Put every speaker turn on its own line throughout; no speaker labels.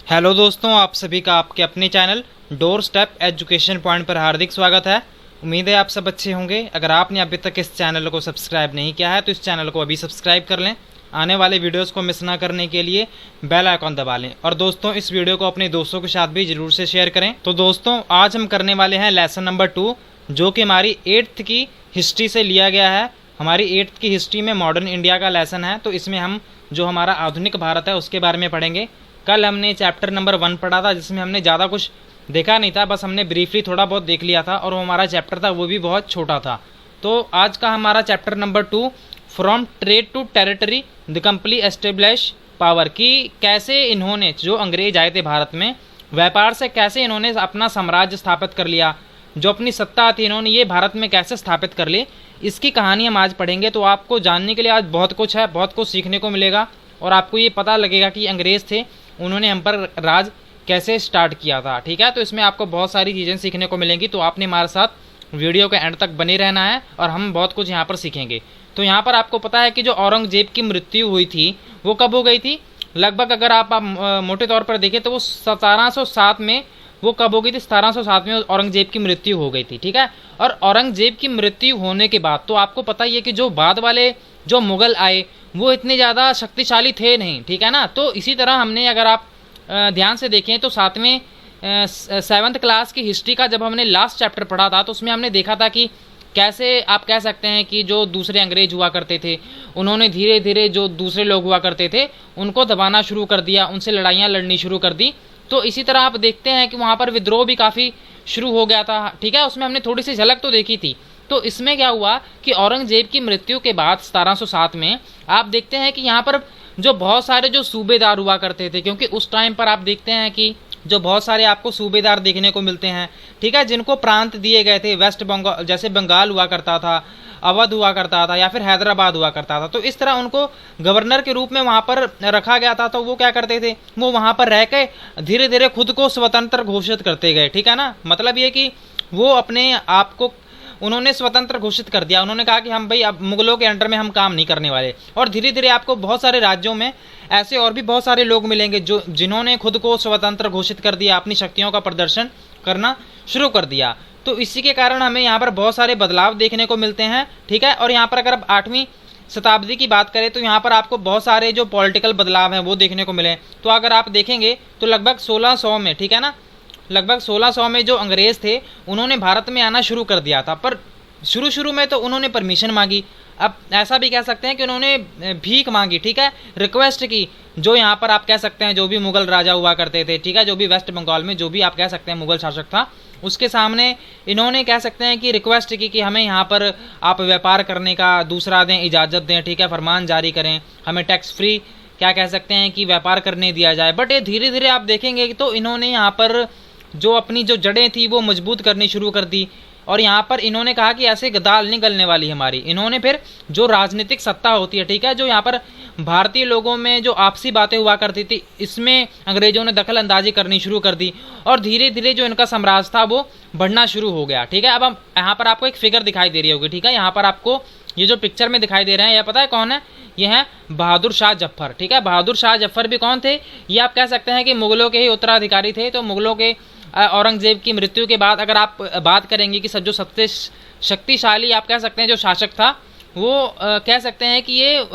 Hello दोस्तों, आप सभी का आपके अपने channel door step education point पर हार्दिक स्वागत है। उम्मीद है आप सब अच्छे होंगे। अगर आपने अभी तक इस चैनल को सब्सक्राइब नहीं किया है तो इस चैनल को अभी सब्सक्राइब कर लें। आने वाले वीडियोस को मिस ना करने के लिए बेल आइकॉन दबा लें। और दोस्तों, इस वीडियो को अपने दोस्तों के साथ भी जरूर से शेयर करें। तो दोस्तों, आज हम करने वाले हैं लेसन नंबर 2, जो कि हमारी 8th की हिस्ट्री से लिया गया है। हमारी 8th की हिस्ट्री में मॉडर्न इंडिया का लेसन है, तो इसमें हम जो हमारा आधुनिक भारत है उसके बारे में पढ़ेंगे। कल हमने चैप्टर नंबर 1 पढ़ा था, जिसमें हमने ज़्यादा कुछ देखा नहीं था, बस हमने ब्रीफली थोड़ा बहुत देख लिया था, और वो हमारा चैप्टर था वो भी बहुत छोटा था। तो आज का हमारा chapter number 2, from trade to territory the company establish power, की कैसे इन्होंने, जो अंग्रेज आए थे भारत में, व्यापार से कैसे इन्होंने अपना साम्राज्य स्थापित कर लिया, जो अपनी सत्ता थी इन्होंने ये भारत में कैसे स्थापित कर ली, इसकी कहानी हम आज पढ़ेंगे। तो आपको जानने के लिए आज बहुत कुछ है, बहुत कुछ सीखने को मिलेगा, और आपको ये पता लगेगा कि अंग्रेज थे, उन्होंने हम पर राज कैसे स्टार्ट किया था। ठीक है, तो इसमें आपको बहुत सारी चीज़ें सीखने को मिलेंगी। तो आपने हमारे साथ वीडियो के एंड तक बने रहना है, और हम बहुत कुछ यहाँ पर सीखेंगे। तो यहाँ पर आपको पता है कि जो औरंगजेब की मृत्यु हुई थी वो कब हो गई थी, लगभग अगर आप मोटे तौर पर देखें तो वो 1707 में, वो कब हो गई थी, 1707 में औरंगजेब की मृत्यु हो गई थी। ठीक है, और औरंगजेब की मृत्यु होने के बाद तो आपको पता ही है कि जो बाद वाले जो मुगल आए वो इतने ज़्यादा शक्तिशाली थे नहीं। ठीक है ना, तो इसी तरह हमने, अगर आप ध्यान से देखें तो 7th क्लास की हिस्ट्री का जब हमने लास्ट चैप्टर पढ़ा था तो उसमें हमने देखा था कि कैसे आप कह सकते हैं कि जो दूसरे अंग्रेज हुआ करते थे उन्होंने धीरे धीरे जो दूसरे लोग हुआ करते थे उनको दबाना शुरू कर दिया, उनसे लड़ाइयाँ लड़नी शुरू कर दी। तो इसी तरह आप देखते हैं कि वहाँ पर विद्रोह भी काफ़ी शुरू हो गया था। ठीक है, उसमें हमने थोड़ी सी झलक तो देखी थी। तो इसमें क्या हुआ कि औरंगजेब की मृत्यु के बाद 1707 में आप देखते हैं कि यहाँ पर जो बहुत सारे जो सूबेदार हुआ करते थे, क्योंकि उस टाइम पर आप देखते हैं कि जो बहुत सारे आपको सूबेदार देखने को मिलते हैं, ठीक है, जिनको प्रांत दिए गए थे, वेस्ट बंगाल, जैसे बंगाल हुआ करता था, अवध हुआ करता था, या फिर हैदराबाद हुआ करता था, तो इस तरह उनको गवर्नर के रूप में वहाँ पर रखा गया था। तो वो क्या करते थे, वो वहाँ पर रह के धीरे धीरे खुद को स्वतंत्र घोषित करते गए। ठीक है ना, मतलब ये कि वो अपने आप को उन्होंने स्वतंत्र घोषित कर दिया। उन्होंने कहा कि हम भाई अब मुगलों के अंडर में हम काम नहीं करने वाले। और धीरे धीरे आपको बहुत सारे राज्यों में ऐसे और भी बहुत सारे लोग मिलेंगे जो जिन्होंने खुद को स्वतंत्र घोषित कर दिया, अपनी शक्तियों का प्रदर्शन करना शुरू कर दिया। तो इसी के कारण हमें यहाँ पर बहुत सारे बदलाव देखने को मिलते हैं। ठीक है, और यहाँ पर अगर 8वीं शताब्दी की बात करें तो यहाँ पर आपको बहुत सारे जो पॉलिटिकल बदलाव हैं वो देखने को मिले। तो अगर आप देखेंगे तो लगभग 1600 में, ठीक है ना, लगभग 1600 में जो अंग्रेज़ थे उन्होंने भारत में आना शुरू कर दिया था। पर शुरू में तो उन्होंने परमिशन मांगी, अब ऐसा भी कह सकते हैं कि उन्होंने भीख मांगी। ठीक है, रिक्वेस्ट की, जो यहाँ पर आप कह सकते हैं जो भी मुगल राजा हुआ करते थे, ठीक है, जो भी वेस्ट बंगाल में जो भी आप कह सकते हैं मुगल शासक था, उसके सामने इन्होंने कह सकते हैं कि रिक्वेस्ट की कि हमें यहाँ पर आप व्यापार करने का दूसरा दें, इजाज़त दें, ठीक है, फरमान जारी करें, हमें टैक्स फ्री क्या कह सकते हैं कि व्यापार करने दिया जाए। बट ये धीरे धीरे आप देखेंगे कि तो इन्होंने यहाँ पर जो अपनी जो जड़ें थी वो मजबूत करनी शुरू कर दी, और यहाँ पर इन्होंने कहा कि ऐसे दाल नहीं गलने वाली हमारी। इन्होंने फिर जो राजनीतिक सत्ता होती है, ठीक है, जो यहाँ पर भारतीय लोगों में जो आपसी बातें हुआ करती थी, इसमें अंग्रेजों ने दखल अंदाजी करनी शुरू कर दी, और धीरे धीरे जो इनका साम्राज्य था वो बढ़ना शुरू हो गया। ठीक है, अब हम यहाँ पर आपको एक फिगर दिखाई दे रही होगी। ठीक है, यहाँ पर आपको ये जो पिक्चर में दिखाई दे रहे हैं, यह पता है कौन है, ये है बहादुर शाह जफर। ठीक है, बहादुर शाह जफर भी कौन थे, ये आप कह सकते हैं कि मुगलों के ही उत्तराधिकारी थे। तो मुगलों के औरंगजेब की मृत्यु के बाद अगर आप बात करेंगे कि सब जो सबसे शक्तिशाली आप कह सकते हैं जो शासक था, वो कह सकते हैं कि ये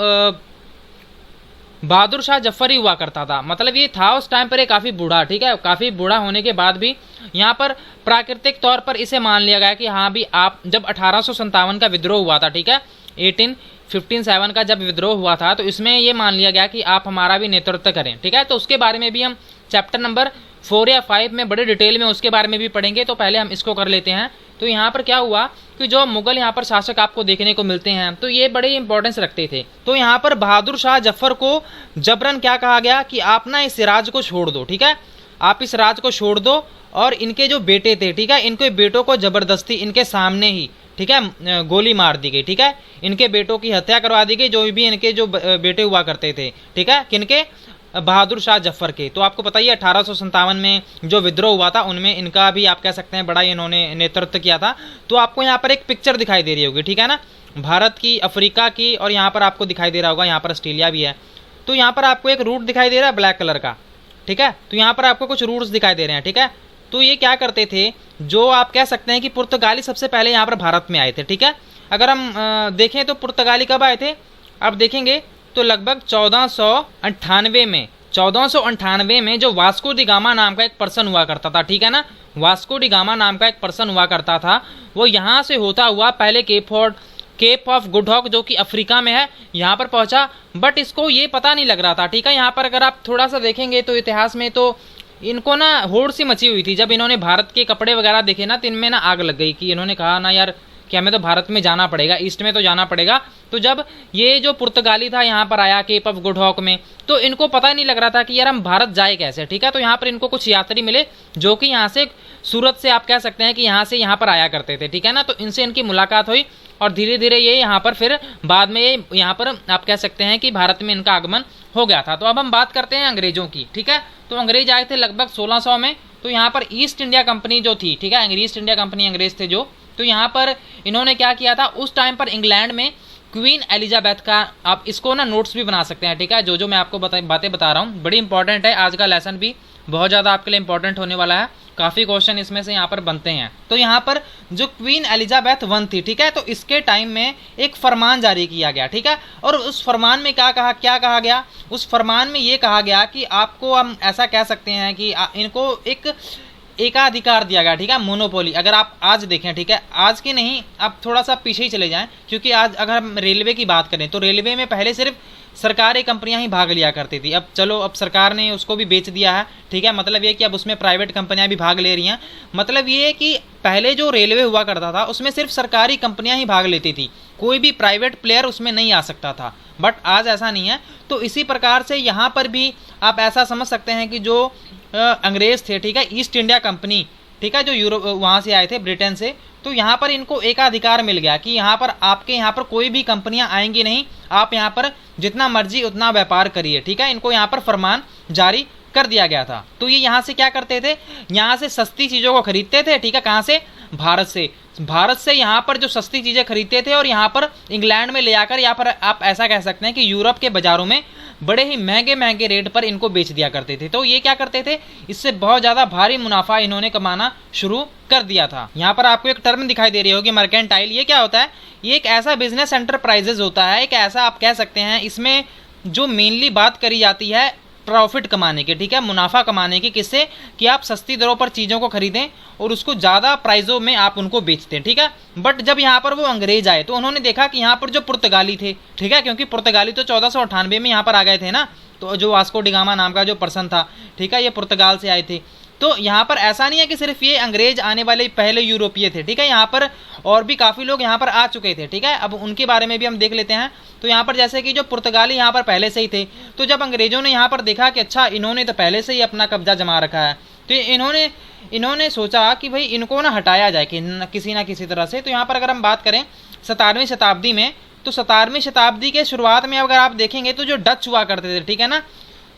बहादुर शाह जफर ही हुआ करता था। मतलब ये था उस टाइम पर ये काफ़ी बूढ़ा, ठीक है, काफ़ी बूढ़ा होने के बाद भी यहाँ पर प्राकृतिक तौर पर इसे मान लिया गया कि हाँ भी आप, जब 1857 का विद्रोह हुआ था, ठीक है, 1857 का जब विद्रोह हुआ था, तो इसमें ये मान लिया गया कि आप हमारा भी नेतृत्व करें। ठीक है, तो उसके बारे में भी हम चैप्टर नंबर 4 या 5 में बड़े डिटेल में उसके बारे में भी पढ़ेंगे। तो पहले हम इसको कर लेते हैं। तो यहाँ पर क्या हुआ कि जो मुगल यहाँ पर शासक आपको देखने को मिलते हैं, तो ये बड़े इंपॉर्टेंस रखते थे। तो यहाँ पर बहादुर शाह जफर को जबरन क्या कहा गया कि आप ना इस राज को छोड़ दो। ठीक है, आप इस राज को छोड़ दो, और इनके जो बेटे थे, ठीक है, इनके बेटों को जबरदस्ती इनके सामने ही, ठीक है, गोली मार दी गई। ठीक है, इनके बेटों की हत्या करवा दी गई, जो भी इनके जो बेटे हुआ करते थे, ठीक है, किनके, बहादुर शाह जफर के। तो आपको पता ही है 1857 में जो विद्रोह हुआ था उनमें इनका भी आप कह सकते हैं बड़ा इन्होंने नेतृत्व किया था। तो आपको यहाँ पर एक पिक्चर दिखाई दे रही होगी, ठीक है ना, भारत की, अफ्रीका की, और यहाँ पर आपको दिखाई दे रहा होगा यहाँ पर ऑस्ट्रेलिया भी है। तो यहाँ पर आपको एक रूट दिखाई दे रहा है ब्लैक कलर का, ठीक है। तो यहाँ पर आपको कुछ रूट्स दिखाई दे रहे हैं, ठीक है। तो ये क्या करते थे, जो आप कह सकते हैं कि पुर्तगाली सबसे पहले यहाँ पर भारत में आए थे, ठीक है। अगर हम देखें तो पुर्तगाली कब आए थे, अब देखेंगे तो लगभग 1498 में जो वास्को डी गामा नाम का एक पर्सन हुआ करता था, ठीक है ना। वास्को डी गामा नाम का एक पर्सन हुआ करता था, वो यहाँ से होता हुआ पहले केप ऑफ गुड हॉक जो कि अफ्रीका में है, यहाँ पर पहुंचा। बट इसको ये पता नहीं लग रहा था, ठीक है। यहाँ पर अगर आप थोड़ा सा देखेंगे तो इतिहास में तो इनको ना होड़ सी मची हुई थी। जब इन्होंने भारत के कपड़े वगैरह देखे ना, तो इनमें ना आग लग गई कि इन्होंने कहा ना यार कि हमें तो भारत में जाना पड़ेगा, ईस्ट में तो जाना पड़ेगा। तो जब ये जो पुर्तगाली था यहाँ पर आया केप ऑफ गुड हॉक में, तो इनको पता ही नहीं लग रहा था कि यार हम भारत जाए कैसे, ठीक है। तो यहाँ पर इनको कुछ यात्री मिले जो कि यहाँ से सूरत से आप कह सकते हैं कि यहाँ से यहाँ पर आया करते थे, ठीक है ना। तो इनसे इनकी मुलाकात हुई और धीरे धीरे ये यहाँ पर फिर बाद में ये यहाँ पर आप कह सकते हैं कि भारत में इनका आगमन हो गया था। तो अब हम बात करते हैं अंग्रेजों की, ठीक है। तो अंग्रेज आए थे लगभग 1600 में। तो यहाँ पर ईस्ट इंडिया कंपनी जो थी, ठीक है, ईस्ट इंडिया कंपनी अंग्रेज थे जो, तो यहाँ पर इन्होंने क्या किया था, उस टाइम पर इंग्लैंड में क्वीन एलिजाबेथ का, आप इसको ना नोट्स भी बना सकते हैं, ठीक है। जो मैं आपको बातें बता रहा हूँ बड़ी इंपॉर्टेंट है, आज का लेसन भी बहुत ज़्यादा आपके लिए इंपॉर्टेंट होने वाला है, काफ़ी क्वेश्चन इसमें से यहाँ पर बनते हैं। तो यहाँ पर जो क्वीन एलिजाबेथ वन थी, ठीक है, तो इसके टाइम में एक फरमान जारी किया गया, ठीक है। और उस फरमान में क्या कहा गया, उस फरमान में ये कहा गया कि आपको हम ऐसा कह सकते हैं कि इनको एक एकाधिकार दिया गया, ठीक है, मोनोपोली। अगर आप आज देखें, ठीक है, आज की नहीं, आप थोड़ा सा पीछे ही चले जाएं, क्योंकि आज अगर हम रेलवे की बात करें तो रेलवे में पहले सिर्फ सरकारी कंपनियां ही भाग लिया करती थी। अब चलो, अब सरकार ने उसको भी बेच दिया है, ठीक है। मतलब ये कि अब उसमें प्राइवेट कंपनियां भी भाग ले रही हैं। मतलब ये कि पहले जो रेलवे हुआ करता था उसमें सिर्फ सरकारी कंपनियां ही भाग लेती थी, कोई भी प्राइवेट प्लेयर उसमें नहीं आ सकता था। बट आज ऐसा नहीं है। तो इसी प्रकार से यहाँ पर भी आप ऐसा समझ सकते हैं कि जो अंग्रेज थे, ठीक है, ईस्ट इंडिया कंपनी, ठीक है, जो यूरोप वहाँ से आए थे ब्रिटेन से, तो यहाँ पर इनको एकाधिकार मिल गया कि यहाँ पर आपके यहाँ पर कोई भी कंपनियाँ आएंगी नहीं, आप यहाँ पर जितना मर्जी उतना व्यापार करिए, ठीक है। इनको यहाँ पर फरमान जारी कर दिया गया था। तो ये यहाँ से क्या करते थे, यहाँ से सस्ती चीज़ों को खरीदते थे, ठीक है। कहाँ से, भारत से यहाँ पर जो सस्ती चीज़ें खरीदते थे और यहाँ पर इंग्लैंड में ले आकर यहाँ पर आप ऐसा कह सकते हैं कि यूरोप के बाज़ारों में बड़े ही महंगे रेट पर इनको बेच दिया करते थे। तो ये क्या करते थे, इससे बहुत ज़्यादा भारी मुनाफा इन्होंने कमाना शुरू कर दिया था। यहाँ पर आपको एक टर्म दिखाई दे रही होगी, मर्केंटाइल। ये क्या होता है, ये एक ऐसा बिजनेस एंटरप्राइजेज होता है, एक ऐसा आप कह सकते हैं, इसमें जो मेनली बात करी जाती है प्रॉफिट कमाने के, ठीक है, मुनाफा कमाने की। किससे, कि आप सस्ती दरों पर चीज़ों को खरीदें और उसको ज़्यादा प्राइसों में आप उनको बेचते हैं, ठीक है। बट जब यहाँ पर वो अंग्रेज आए तो उन्होंने देखा कि यहाँ पर जो पुर्तगाली थे, ठीक है, क्योंकि पुर्तगाली तो 1498 में यहाँ पर आ गए थे ना, तो जो वास्को डी गामा नाम का जो पर्सन था, ठीक है, ये पुर्तगाल से आए थे। तो यहाँ पर ऐसा नहीं है कि सिर्फ ये अंग्रेज आने वाले पहले यूरोपीय थे, ठीक है, यहाँ पर और भी काफ़ी लोग यहाँ पर आ चुके थे, ठीक है। अब उनके बारे में भी हम देख लेते हैं। तो यहाँ पर जैसे कि जो पुर्तगाली यहाँ पर पहले से ही थे, तो जब अंग्रेजों ने यहाँ पर देखा कि अच्छा इन्होंने तो पहले से ही अपना कब्जा जमा रखा है, तो इन्होंने सोचा कि भाई इनको ना हटाया जाए कि किसी ना किसी तरह से। तो यहाँ पर अगर हम बात करें 17वीं शताब्दी में, तो 17वीं शताब्दी के शुरुआत में अगर आप देखेंगे तो जो डच हुआ करते थे, ठीक है ना,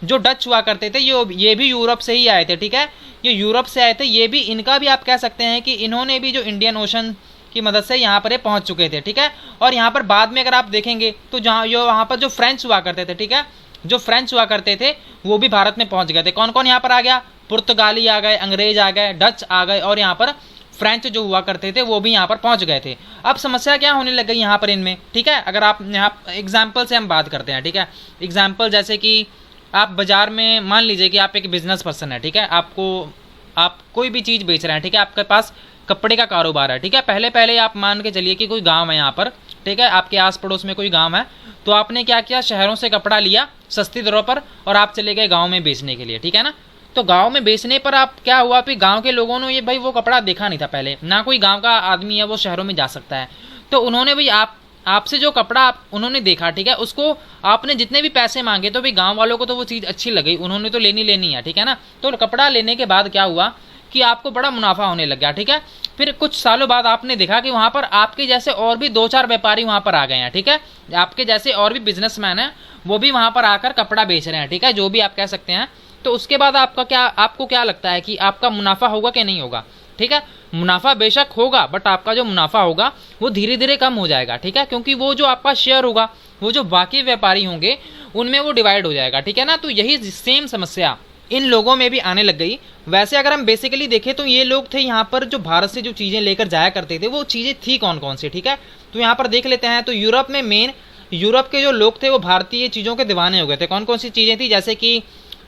जो डच हुआ करते थे ये भी यूरोप से ही आए थे, ठीक है, ये यूरोप से आए थे। ये भी इनका भी आप कह सकते हैं कि इन्होंने भी जो इंडियन ओशन की मदद से यहाँ पर पहुँच चुके थे, ठीक है। और यहाँ पर बाद में अगर आप देखेंगे तो वहाँ पर जो फ्रेंच हुआ करते थे, ठीक है, जो फ्रेंच हुआ करते थे वो भी भारत में पहुँच गए थे। कौन कौन यहाँ पर आ गया, पुर्तगाली आ गए, अंग्रेज आ गए, डच आ गए और यहाँ पर फ्रेंच जो हुआ करते थे वो भी यहाँ पर पहुँच गए थे। अब समस्या क्या होने लग गई यहाँ पर इनमें, ठीक है। अगर आप यहाँ एग्जाम्पल से हम बात करते हैं, ठीक है, एग्जाम्पल जैसे कि आप बाज़ार में मान लीजिए कि आप एक बिजनेस पर्सन है, ठीक है, आप कोई भी चीज़ बेच रहे हैं, ठीक है, आपके पास कपड़े का कारोबार है, ठीक है। पहले आप मान के चलिए कि कोई गांव है यहाँ पर, ठीक है, आपके आस पड़ोस में कोई गांव है, तो आपने क्या किया, शहरों से कपड़ा लिया सस्ती दरों पर और आप चले गए गांव में बेचने के लिए, ठीक है ना। तो गांव में बेचने पर आप क्या हुआ, फिर गांव के लोगों ने ये भाई वो कपड़ा देखा नहीं था पहले, ना कोई गाँव का आदमी है वो शहरों में जा सकता है, तो उन्होंने भाई आपसे जो कपड़ा उन्होंने देखा, ठीक है, उसको आपने जितने भी पैसे मांगे तो भाई गांव वालों को तो वो चीज़ अच्छी लगी, उन्होंने तो लेनी है, ठीक है ना। तो कपड़ा लेने के बाद क्या हुआ कि आपको बड़ा मुनाफा होने लग गया, ठीक है। फिर कुछ सालों बाद आपने देखा कि वहाँ पर आपके जैसे और भी 2-4 व्यापारी वहाँ पर आ गए हैं, ठीक है, आपके जैसे और भी बिजनेसमैन हैं वो भी वहाँ पर आकर कपड़ा बेच रहे हैं, ठीक है, जो भी आप कह सकते हैं। तो उसके बाद आपको क्या लगता है कि आपका मुनाफा होगा कि नहीं होगा, ठीक है। मुनाफा बेशक होगा, बट आपका जो मुनाफा होगा वो धीरे धीरे कम हो जाएगा, ठीक है, क्योंकि वो जो आपका शेयर होगा वो जो बाकी व्यापारी होंगे उनमें वो डिवाइड हो जाएगा, ठीक है ना। तो यही सेम समस्या इन लोगों में भी आने लग गई। वैसे अगर हम बेसिकली देखें तो ये लोग थे यहाँ पर जो भारत से जो चीज़ें लेकर जाया करते थे, वो चीज़ें थी कौन कौन सी, ठीक है। तो यहाँ पर देख लेते हैं। तो यूरोप में मेन यूरोप के जो लोग थे वो भारतीय चीज़ों के दीवाने हो गए थे। कौन कौन सी चीज़ें थी, जैसे कि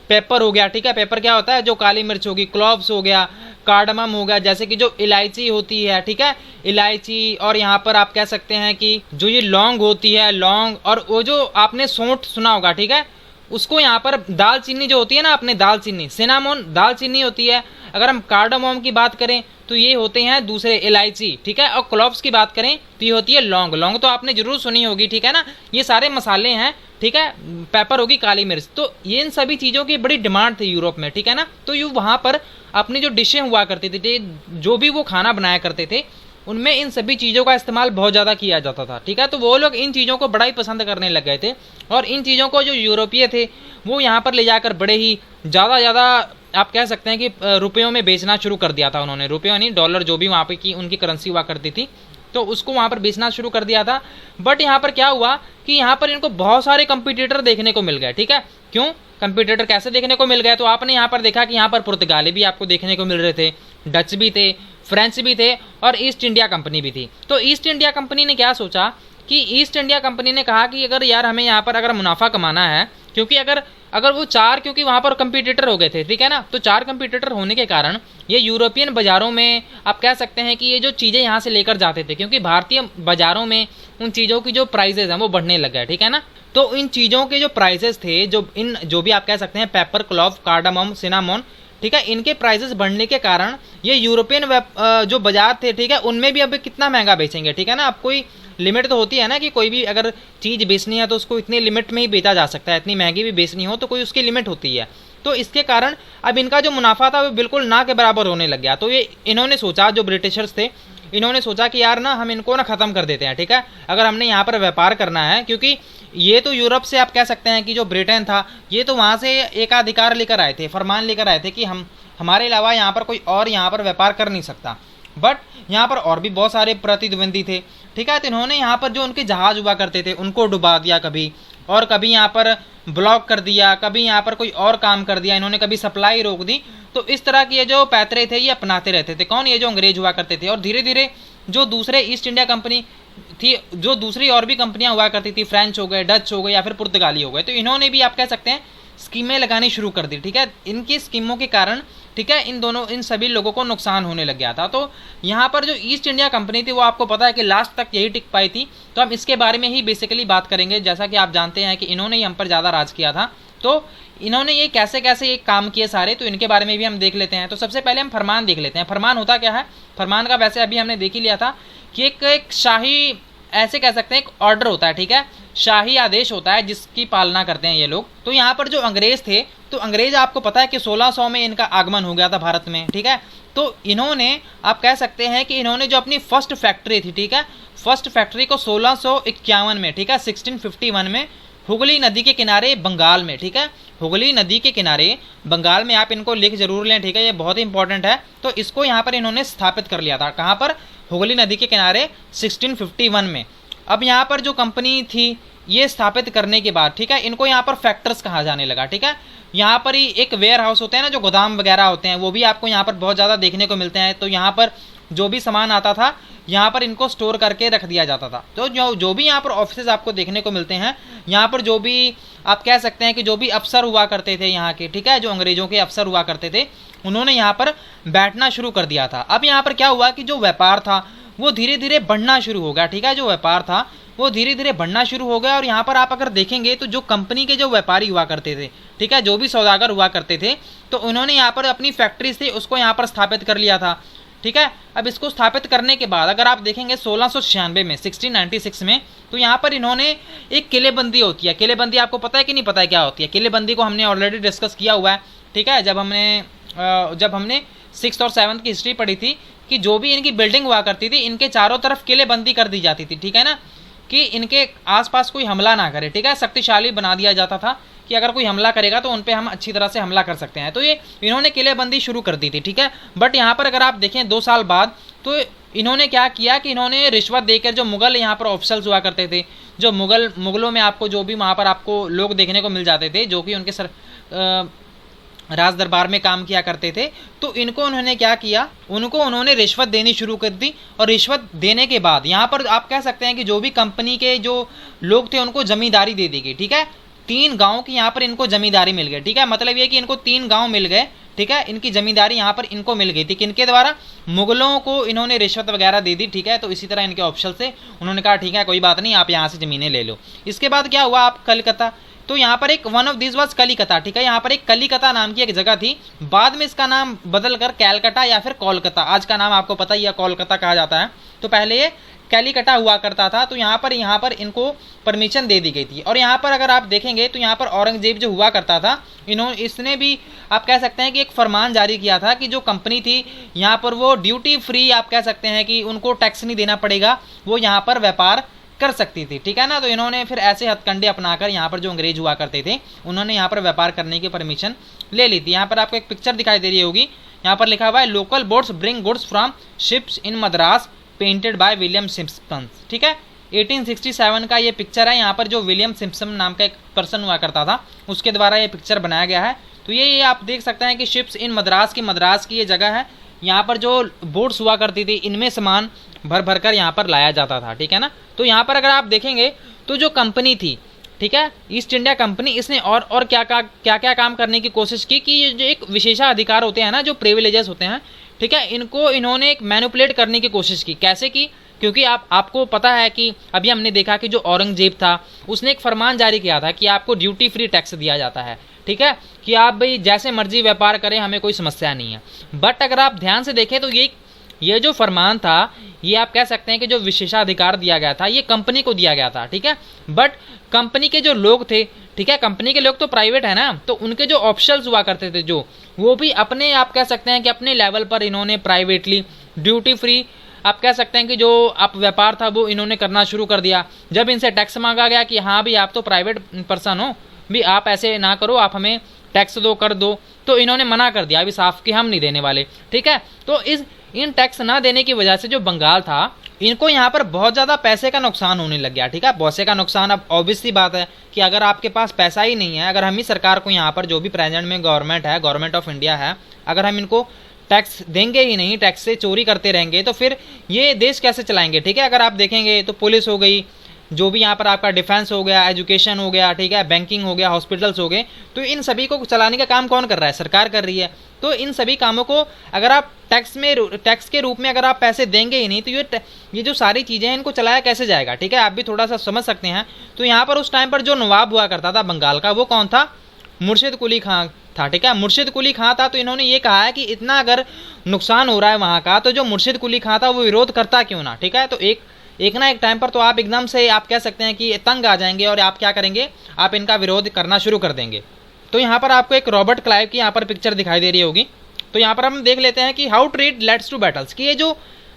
पेपर हो गया, ठीक है। पेपर क्या होता है, जो काली मिर्च होगी, क्लोव्स हो गया, कार्डमम हो गया, जैसे कि जो इलायची होती है, ठीक है, इलायची। और यहाँ पर आप कह सकते हैं कि जो ये लौंग होती है, लौंग, और वो जो आपने सौंठ सुना होगा, ठीक है, उसको यहाँ पर दालचीनी जो होती है ना, अपने दालचीनी, सिनामोन दालचीनी होती है। अगर हम कार्डामोम की बात करें तो ये होते हैं दूसरे इलायची, ठीक है। और क्लोव्स की बात करें तो ये होती है लौंग। लौंग तो आपने जरूर सुनी होगी, ठीक है ना। ये सारे मसाले हैं, ठीक है। पेपर होगी, काली मिर्च। तो ये इन सभी चीज़ों की बड़ी डिमांड थी यूरोप में, ठीक है ना। तो ये वहाँ पर अपनी जो डिशें हुआ करती थी, जो भी वो खाना बनाया करते थे, उनमें इन सभी चीज़ों का इस्तेमाल बहुत ज़्यादा किया जाता था, ठीक है। तो वो लोग इन चीज़ों को बड़ा ही पसंद करने लग गए थे। और इन चीज़ों को जो यूरोपीय थे वो यहाँ पर ले जाकर बड़े ही ज़्यादा आप कह सकते हैं कि रुपयों में बेचना शुरू कर दिया था उन्होंने। रुपये नहीं, डॉलर, जो भी वहाँ पे की उनकी करेंसी हुआ करती थी, तो उसको वहाँ पर बेचना शुरू कर दिया था। बट यहाँ पर क्या हुआ कि यहाँ पर इनको बहुत सारे कंपटीटर देखने को मिल गए, ठीक है। क्यों कंपटीटर कैसे देखने को मिल गए, तो आपने यहाँ पर देखा कि यहाँ पर पुर्तगाली भी आपको देखने को मिल रहे थे, डच भी थे, फ्रेंच भी थे, और ईस्ट इंडिया कंपनी भी थी। तो ईस्ट इंडिया कंपनी ने क्या सोचा कि ईस्ट इंडिया कंपनी ने कहा कि अगर यार हमें यहाँ पर अगर मुनाफा कमाना है, क्योंकि अगर वो चार, क्योंकि वहाँ पर कंपटीटर हो गए थे, ठीक है ना। तो चार कंपटीटर होने के कारण ये यूरोपियन बाज़ारों में आप कह सकते हैं कि ये जो चीज़ें यहाँ से लेकर जाते थे, क्योंकि भारतीय बाज़ारों में उन चीज़ों की जो प्राइजेज़ हैं वो बढ़ने लग गए, ठीक है ना। तो इन चीज़ों के जो प्राइजेज़ थे, जो भी आप कह सकते हैं पेपर, क्लोव, कार्डामम, सिनामोन, ठीक है, इनके प्राइजेस बढ़ने के कारण ये यूरोपियन जो बाजार थे, ठीक है, उनमें भी अब कितना महंगा बेचेंगे, ठीक है ना। अब कोई लिमिट तो होती है ना कि कोई भी अगर चीज़ बेचनी है तो उसको इतनी लिमिट में ही बेचा जा सकता है, इतनी महंगी भी बेचनी हो तो कोई उसकी लिमिट होती है। तो इसके कारण अब इनका जो मुनाफा था वो बिल्कुल ना के बराबर होने लग गया। तो ये इन्होंने सोचा, जो ब्रिटिशर्स थे, इन्होंने सोचा कि यार ना हम इनको ना ख़त्म कर देते हैं, ठीक है, अगर हमने यहाँ पर व्यापार करना है। क्योंकि ये तो यूरोप से आप कह सकते हैं कि जो ब्रिटेन था, ये तो वहाँ से एकाधिकार लेकर आए थे, फरमान लेकर आए थे कि हमारे अलावा यहाँ पर कोई और यहाँ पर व्यापार कर नहीं सकता। बट यहाँ पर और भी बहुत सारे प्रतिद्वंदी थे, ठीक है। तो इन्होंने यहाँ पर जो उनके जहाज हुआ करते थे उनको डुबा दिया कभी, और कभी यहाँ पर ब्लॉक कर दिया, कभी यहाँ पर कोई और काम कर दिया, इन्होंने कभी सप्लाई रोक दी। तो इस तरह के जो पैतरे थे ये अपनाते रहते थे। कौन? ये जो अंग्रेज हुआ करते थे। और धीरे धीरे जो दूसरे ईस्ट इंडिया कंपनी थी, जो दूसरी और भी कंपनियां हुआ करती थी, फ्रेंच हो गए, डच हो गए, या फिर पुर्तगाली हो गए, तो इन्होंने भी आप कह सकते हैं स्कीमें लगानी शुरू कर दी, ठीक है। इनकी स्कीमों के कारण, ठीक है, इन सभी लोगों को नुकसान होने लग गया था। तो यहाँ पर जो ईस्ट इंडिया कंपनी थी वो आपको पता है कि लास्ट तक यही टिक पाई थी। तो हम इसके बारे में ही बेसिकली बात करेंगे। जैसा कि आप जानते हैं कि इन्होंने ही हम पर ज़्यादा राज किया था, तो इन्होंने ये कैसे कैसे ये काम किए सारे, तो इनके बारे में भी हम देख लेते हैं। तो सबसे पहले हम फरमान देख लेते हैं। फरमान होता क्या है? फरमान का वैसे अभी हमने देख ही लिया था कि एक शाही, ऐसे कह सकते हैं, एक ऑर्डर होता है, ठीक है, शाही आदेश होता है जिसकी पालना करते हैं ये लोग। तो यहाँ पर जो अंग्रेज थे, तो अंग्रेज आपको पता है कि 1600 में इनका आगमन हो गया था भारत में, ठीक है। तो इन्होंने, आप कह सकते हैं कि इन्होंने जो अपनी फर्स्ट फैक्ट्री थी, ठीक है, फर्स्ट फैक्ट्री को 1651 में, ठीक है, 1651 में हुगली नदी के किनारे बंगाल में, ठीक है, हुगली नदी के किनारे बंगाल में, आप इनको लिख जरूर लें, ठीक है, ये बहुत ही इंपॉर्टेंट है। तो इसको यहाँ पर इन्होंने स्थापित कर लिया था। कहाँ पर? हुगली नदी के किनारे 1651 में। अब यहाँ पर जो कंपनी थी ये स्थापित करने के बाद, ठीक है, इनको यहाँ पर फैक्टर्स कहा जाने लगा, ठीक है। यहाँ पर ही एक वेयर हाउस होते हैं ना, जो गोदाम वगैरह होते हैं, वो भी आपको यहाँ पर बहुत ज़्यादा देखने को मिलते हैं। तो यहाँ पर जो भी सामान आता था यहाँ पर इनको स्टोर करके रख दिया जाता था। तो जो भी यहाँ पर ऑफिसेज आपको देखने को मिलते हैं, यहाँ पर जो भी आप कह सकते हैं कि जो भी अफसर हुआ करते थे यहाँ के, ठीक है, जो अंग्रेजों के अफसर हुआ करते थे, उन्होंने यहाँ पर बैठना शुरू कर दिया था। अब यहाँ पर क्या हुआ कि जो व्यापार था वो धीरे धीरे बढ़ना शुरू हो गया, ठीक है, जो व्यापार था वो धीरे धीरे बढ़ना शुरू हो गया। और यहाँ पर आप अगर देखेंगे तो जो कंपनी के जो व्यापारी हुआ करते थे, ठीक है, जो भी सौदागर हुआ करते थे, तो उन्होंने यहाँ पर अपनी फैक्ट्रीज थी उसको यहाँ पर स्थापित कर लिया था, ठीक है। अब इसको स्थापित करने के बाद अगर आप देखेंगे 1696 में, 1696 में, तो यहाँ पर इन्होंने एक किलेबंदी होती है। किलेबंदी आपको पता है कि नहीं पता है क्या होती है? किलेबंदी को हमने ऑलरेडी डिस्कस किया हुआ है, ठीक है, जब हमने 6th और 7th की हिस्ट्री पढ़ी थी कि जो भी इनकी बिल्डिंग हुआ करती थी, इनके चारों तरफ किलेबंदी कर दी जाती थी, ठीक है ना, कि इनके आसपास कोई हमला ना करे, ठीक है, शक्तिशाली बना दिया जाता था कि अगर कोई हमला करेगा तो उन पे हम अच्छी तरह से हमला कर सकते हैं। तो ये इन्होंने किलेबंदी शुरू कर दी थी, ठीक है। बट यहाँ पर अगर आप देखें 2 साल बाद, तो इन्होंने क्या किया कि इन्होंने रिश्वत देकर जो मुगल यहाँ पर ऑफिसर्स हुआ करते थे, जो मुगलों में आपको जो भी वहाँ पर आपको लोग देखने को मिल जाते थे, जो कि उनके राज दरबार में काम किया करते थे। तो इनको उन्होंने क्या किया, उन्होंने रिश्वत देनी शुरू कर दी। और रिश्वत देने के बाद यहाँ पर आप कह सकते हैं कि जो भी कंपनी के जो लोग थे उनको जमींदारी दे दी गई। ठीक है, 3 गांव की यहाँ पर इनको जमींदारी मिल गई। ठीक है, मतलब ये कि इनको 3 गांव मिल गए। ठीक है, इनकी जमींदारी यहाँ पर इनको मिल गई थी। किनके द्वारा? मुगलों को इन्होंने रिश्वत वगैरह दे दी। ठीक है, तो इसी तरह इनके ऑप्शन से उन्होंने कहा ठीक है कोई बात नहीं, आप यहाँ से ज़मीनें ले लो। इसके बाद क्या हुआ, आप कलकत्ता, तो यहाँ पर एक one of this was Kolkata. ठीक है, यहाँ पर एक कलिकता नाम की एक जगह थी, बाद में इसका नाम बदल कर कैलकटा या फिर कोलकाता, आज का नाम आपको पता ही है कोलकाता कहा जाता है। तो पहले ये कैलिकटा हुआ करता था। तो यहाँ पर इनको परमिशन दे दी गई थी। और यहाँ पर अगर आप देखेंगे तो यहाँ पर औरंगजेब जो हुआ करता था, इसने भी आप कह सकते हैं कि एक फरमान जारी किया था कि जो कंपनी थी यहाँ पर वो ड्यूटी फ्री, आप कह सकते हैं कि उनको टैक्स नहीं देना पड़ेगा, वो यहाँ पर व्यापार कर सकती थी। ठीक है ना, तो इन्होंने फिर ऐसे हथकंडे अपनाकर यहाँ पर जो अंग्रेज हुआ करते थे उन्होंने यहाँ पर व्यापार करने की परमिशन ले ली थी। यहाँ पर आपको एक पिक्चर दिखाई दे रही होगी, यहाँ पर लिखा हुआ है local boats bring goods from ships in Madras painted by William Simpson. ठीक है, 1867 का ये पिक्चर है। यहाँ पर जो विलियम सिम्पसन नाम का एक पर्सन हुआ करता था उसके द्वारा ये पिक्चर बनाया गया है। तो ये आप देख सकते हैं कि शिप्स इन मद्रास की ये जगह है। यहाँ पर जो बोट्स हुआ करती थी इनमें सामान भर भर कर यहाँ पर लाया जाता था। ठीक है ना, तो यहाँ पर अगर आप देखेंगे तो जो कंपनी थी, ठीक है, ईस्ट इंडिया कंपनी, इसने और क्या काम करने की कोशिश की कि ये जो एक विशेषाधिकार होते हैं ना, जो प्रिविलेजेस होते हैं, ठीक है, इनको इन्होंने एक मैनिपुलेट करने की कोशिश की। कैसे की? क्योंकि आपको पता है कि अभी हमने देखा कि जो औरंगजेब था उसने एक फरमान जारी किया था कि आपको ड्यूटी फ्री टैक्स दिया जाता है। ठीक है, कि आप भाई जैसे मर्जी व्यापार करें, हमें कोई समस्या नहीं है। बट अगर आप ध्यान से देखें तो ये जो फरमान था, ये आप कह सकते हैं कि जो विशेषाधिकार दिया गया था ये कंपनी को दिया गया था। ठीक है, बट कंपनी के जो लोग थे, ठीक है, कंपनी के लोग तो प्राइवेट है ना, तो उनके जो ऑफिशियल्स हुआ करते थे जो, वो भी अपने, आप कह सकते हैं कि अपने लेवल पर इन्होंने प्राइवेटली ड्यूटी फ्री, आप कह सकते हैं कि जो आप व्यापार था वो इन्होंने करना शुरू कर दिया। जब इनसे टैक्स मांगा गया कि हाँ भी आप तो प्राइवेट पर्सन हो, भी आप ऐसे ना करो, आप हमें टैक्स दो, कर दो, तो इन्होंने मना कर दिया अभी साफ कि हम नहीं देने वाले। ठीक है, तो इन टैक्स ना देने की वजह से जो बंगाल था, इनको यहाँ पर बहुत ज़्यादा पैसे का नुकसान होने लग गया। ठीक है, पैसे का नुकसान, अब ऑब्वियस सी बात है कि अगर आपके पास पैसा ही नहीं है, अगर हम ही सरकार को यहाँ पर जो भी प्रेजेंट में गवर्नमेंट है, गवर्नमेंट ऑफ इंडिया है, अगर हम इनको टैक्स देंगे ही नहीं, टैक्स से चोरी करते रहेंगे, तो फिर ये देश कैसे चलाएंगे। ठीक है, अगर आप देखेंगे तो पुलिस हो गई, जो भी यहाँ पर आपका डिफेंस हो गया, एजुकेशन हो गया, ठीक है, बैंकिंग हो गया, हॉस्पिटल्स हो गए, तो इन सभी को चलाने का काम कौन कर रहा है? सरकार कर रही है। तो इन सभी कामों को अगर आप टैक्स के रूप में अगर आप पैसे देंगे ही नहीं, तो ये जो सारी चीज़ें हैं इनको चलाया कैसे जाएगा। ठीक है, आप भी थोड़ा सा समझ सकते हैं। तो यहाँ पर उस टाइम पर जो नवाब हुआ करता था बंगाल का, वो कौन था? मुर्शिद कुली खां था। ठीक है, मुर्शिद कुली खां था। तो इन्होंने ये कहा है कि इतना अगर नुकसान हो रहा है वहाँ का, तो जो मुर्शिद कुली खां था वो विरोध करता क्यों ना। ठीक है, तो एक ना एक टाइम पर तो आप एकदम से, आप कह सकते हैं कि तंग आ जाएंगे और आप क्या करेंगे, आप इनका विरोध करना शुरू कर देंगे। तो यहाँ पर आपको एक रॉबर्ट क्लाइव की यहाँ पर पिक्चर दिखाई दे रही होगी। तो यहाँ पर हम देख लेते हैं कि how trade leads to battles, कि ये जो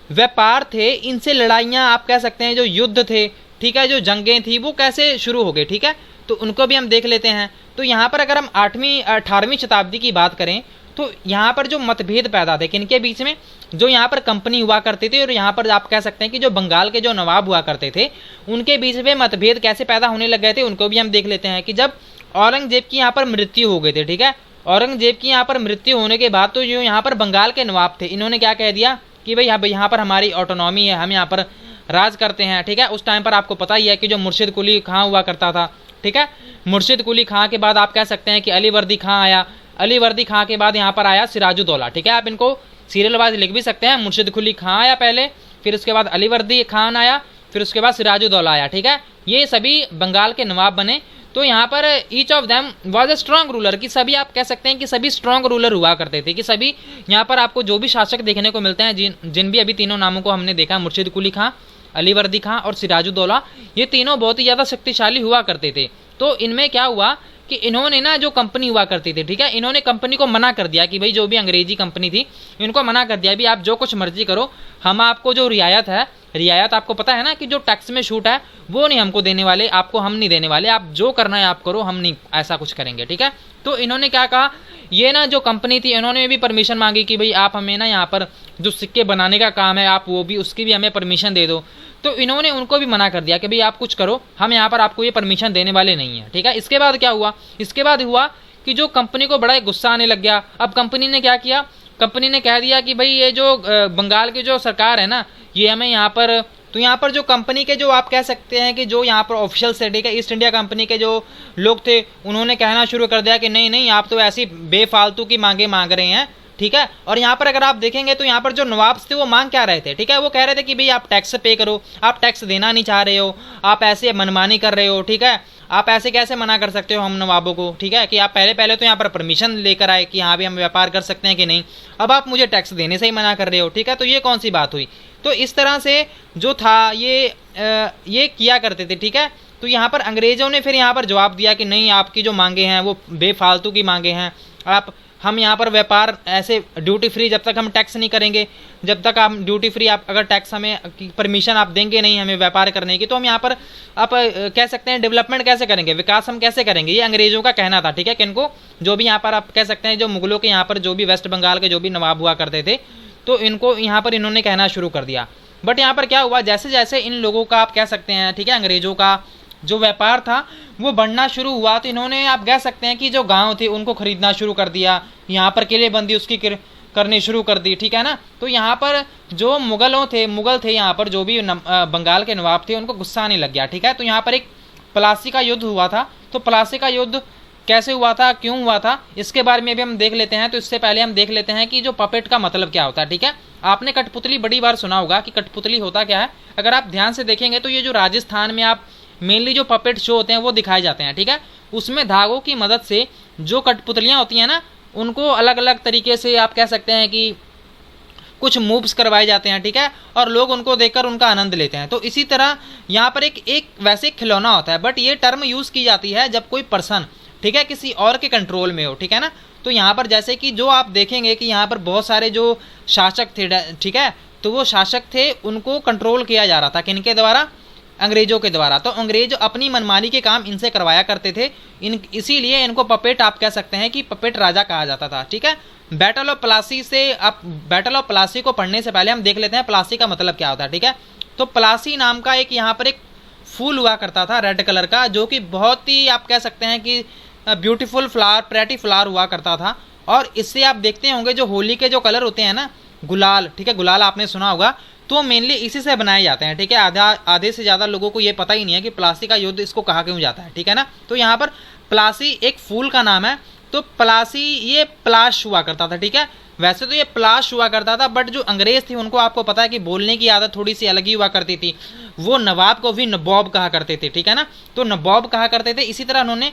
व्यापार थे, इनसे लड़ाइयाँ, आप कह सकते हैं जो युद्ध थे, ठीक है, जो जंगें थी, वो कैसे शुरू हो गई। ठीक है, तो उनको भी हम देख लेते हैं। तो यहाँ पर अगर हम 18वीं शताब्दी की बात करें तो यहाँ पर जो मतभेद पैदा थे किनके बीच में, जो यहाँ पर कंपनी हुआ करती थी और यहाँ पर आप कह सकते हैं कि जो बंगाल के जो नवाब हुआ करते थे, उनके बीच में मतभेद कैसे पैदा होने लग गए थे, उनको भी हम देख लेते हैं। कि जब औरंगजेब की यहाँ पर मृत्यु हो गई थी, ठीक है, औरंगजेब की यहाँ पर मृत्यु होने के बाद तो जो यहाँ पर बंगाल के नवाब थे, इन्होंने क्या कह दिया कि भाई यहाँ पर हमारी ऑटोनॉमी है, हम यहाँ पर राज करते हैं। ठीक है, उस टाइम पर आपको पता ही है कि जो मुर्शिद कुली खां हुआ करता था, ठीक है, मुर्शिद कुली खां के बाद आप कह सकते हैं कि अली वर्दी खां आया, अली वर्दी खां के बाद यहाँ पर आया सिराजुद्दौला। ठीक है, आप इनको सीरियल वाइज लिख भी सकते हैं, मुर्शिद कुली खां आया पहले, फिर उसके बाद अली वर्दी खान आया, फिर उसके बाद सिराजुद्दौला आया। ठीक है, ये सभी बंगाल के नवाब बने। तो यहाँ पर each of them was a strong ruler, कि सभी आप कह सकते हैं कि सभी स्ट्रॉन्ग रूलर हुआ करते थे, कि सभी यहाँ पर आपको जो भी शासक देखने को मिलते हैं, जिन भी अभी तीनों नामों को हमने देखा, मुर्शिद कुली खां, अली वर्दी खां और सिराजुद्दौला, ये तीनों बहुत ही ज़्यादा शक्तिशाली हुआ करते थे। तो इनमें क्या हुआ कि इन्होंने ना जो कंपनी हुआ करती थी, ठीक है, इन्होंने कंपनी को मना कर दिया कि भाई जो भी अंग्रेजी कंपनी थी इनको मना कर दिया भी आप जो कुछ मर्जी करो, हम आपको जो रियायत है, रियायत आपको पता है ना कि जो टैक्स में छूट है वो नहीं हमको देने वाले, आपको हम नहीं देने वाले, आप जो करना है आप करो, हम नहीं ऐसा कुछ करेंगे। ठीक है, तो इन्होंने क्या कहा, ये ना जो कंपनी थी इन्होंने भी परमिशन मांगी कि भाई आप हमें ना यहाँ पर जो सिक्के बनाने का काम है आप वो भी, उसकी भी हमें परमिशन दे दो। तो इन्होंने उनको भी मना कर दिया कि भाई आप कुछ करो, हम यहाँ पर आपको ये परमिशन देने वाले नहीं है। ठीक है, इसके बाद क्या हुआ, इसके बाद हुआ कि जो कंपनी को बड़ा गुस्सा आने लग गया। अब कंपनी ने क्या किया, कंपनी ने कह दिया कि भाई ये जो बंगाल की जो सरकार है ना, ये हमें यहाँ पर, तो यहाँ पर जो कंपनी के जो आप कह सकते हैं कि जो यहाँ पर ऑफिशियल से ठीक है ईस्ट इंडिया कंपनी के जो लोग थे, उन्होंने कहना शुरू कर दिया कि नहीं नहीं आप तो ऐसी बेफालतू की मांगे मांग रहे हैं, ठीक है। और यहाँ पर अगर आप देखेंगे तो यहाँ पर जो नवाब थे वो मांग क्या रहे थे, ठीक है, वो कह रहे थे कि भाई आप टैक्स पे करो, आप टैक्स देना नहीं चाह रहे हो, आप ऐसे मनमानी कर रहे हो, ठीक है, आप ऐसे कैसे मना कर सकते हो हम नवाबों को, ठीक है, कि आप पहले तो यहाँ पर परमिशन लेकर आए कि हाँ भी हम व्यापार कर सकते हैं कि नहीं, अब आप मुझे टैक्स देने से ही मना कर रहे हो, ठीक है। तो ये कौन सी बात हुई। तो इस तरह से जो था ये किया करते थे, ठीक है। तो यहाँ पर अंग्रेज़ों ने फिर यहाँ पर जवाब दिया कि नहीं, आपकी जो मांगे हैं वो बेफालतू की मांगे हैं, हम यहाँ पर व्यापार ऐसे ड्यूटी फ्री, जब तक हम टैक्स नहीं करेंगे, जब तक हम ड्यूटी फ्री, आप अगर टैक्स हमें परमिशन आप देंगे नहीं हमें व्यापार करने की, तो हम यहाँ पर आप कह सकते हैं डेवलपमेंट कैसे करेंगे, विकास हम कैसे करेंगे। ये अंग्रेज़ों का कहना था, ठीक है, किनको, जो भी यहाँ पर आप कह सकते हैं जो मुगलों के यहाँ पर जो भी वेस्ट बंगाल के जो भी नवाब हुआ करते थे, तो इनको यहाँ पर इन्होंने कहना शुरू कर दिया। बट यहाँ पर क्या हुआ, जैसे जैसे इन लोगों का आप कह सकते हैं, ठीक है, अंग्रेज़ों का जो व्यापार था वो बढ़ना शुरू हुआ, तो इन्होंने आप कह सकते हैं कि जो गांव थे उनको खरीदना शुरू कर दिया, यहाँ पर किलेबंदी उसकी करनी शुरू कर दी, ठीक है ना। तो यहाँ पर जो मुगल थे यहाँ पर जो भी बंगाल के नवाब थे, उनको गुस्सा आने लग गया, ठीक है। तो यहाँ पर एक प्लासी का युद्ध हुआ था। तो प्लासी का युद्ध कैसे हुआ था, क्यों हुआ था, इसके बारे में भी हम देख लेते हैं। तो इससे पहले हम देख लेते हैं कि जो पपेट का मतलब क्या होता है, ठीक है। आपने कठपुतली बड़ी बार सुना होगा कि कठपुतली होता क्या है। अगर आप ध्यान से देखेंगे तो ये जो राजस्थान में आप मेनली जो पपेट शो होते हैं वो दिखाए जाते हैं, ठीक है। उसमें धागों की मदद से जो कठपुतलियाँ होती हैं ना, उनको अलग अलग तरीके से आप कह सकते हैं कि कुछ मूव्स करवाए जाते हैं, ठीक है, और लोग उनको देखकर उनका आनंद लेते हैं। तो इसी तरह यहाँ पर एक वैसे खिलौना होता है, बट ये टर्म यूज़ की जाती है जब कोई पर्सन, ठीक है, किसी और के कंट्रोल में हो, ठीक है ना। तो यहाँ पर जैसे कि जो आप देखेंगे कि यहाँ पर बहुत सारे जो शासक थे, ठीक है, तो वो शासक थे, उनको कंट्रोल किया जा रहा था किनके द्वारा, अंग्रेजों के द्वारा। तो अंग्रेज अपनी मनमानी के काम इनसे करवाया करते थे, इसीलिए इनको पपेट आप कह सकते हैं कि पपेट राजा कहा जाता था, ठीक है। बैटल ऑफ प्लासी से, आप बैटल ऑफ प्लासी को पढ़ने से पहले हम देख लेते हैं प्लासी का मतलब क्या होता है, ठीक है। तो प्लासी नाम का एक यहाँ पर एक फूल हुआ करता था रेड कलर का, जो कि बहुत ही आप कह सकते हैं कि ब्यूटीफुल फ्लावर, प्रेटी फ्लावर हुआ करता था। और इससे आप देखते होंगे जो होली के जो कलर होते हैं ना, गुलाल, ठीक है, गुलाल आपने सुना होगा, तो मेनली इसी से बनाए जाते हैं, ठीक है। आधे से ज़्यादा लोगों को ये पता ही नहीं है कि प्लासी का युद्ध इसको कहा क्यों जाता है, ठीक है ना। तो यहाँ पर प्लासी एक फूल का नाम है। तो प्लासी ये प्लाश हुआ करता था, ठीक है। वैसे तो ये प्लाश हुआ करता था, बट जो अंग्रेज थे उनको आपको पता है कि बोलने की आदत थोड़ी सी अलग ही हुआ करती थी। वो नवाब को भी नवाब कहा करते थे, ठीक है ना। तो नवाब कहा करते थे, इसी तरह उन्होंने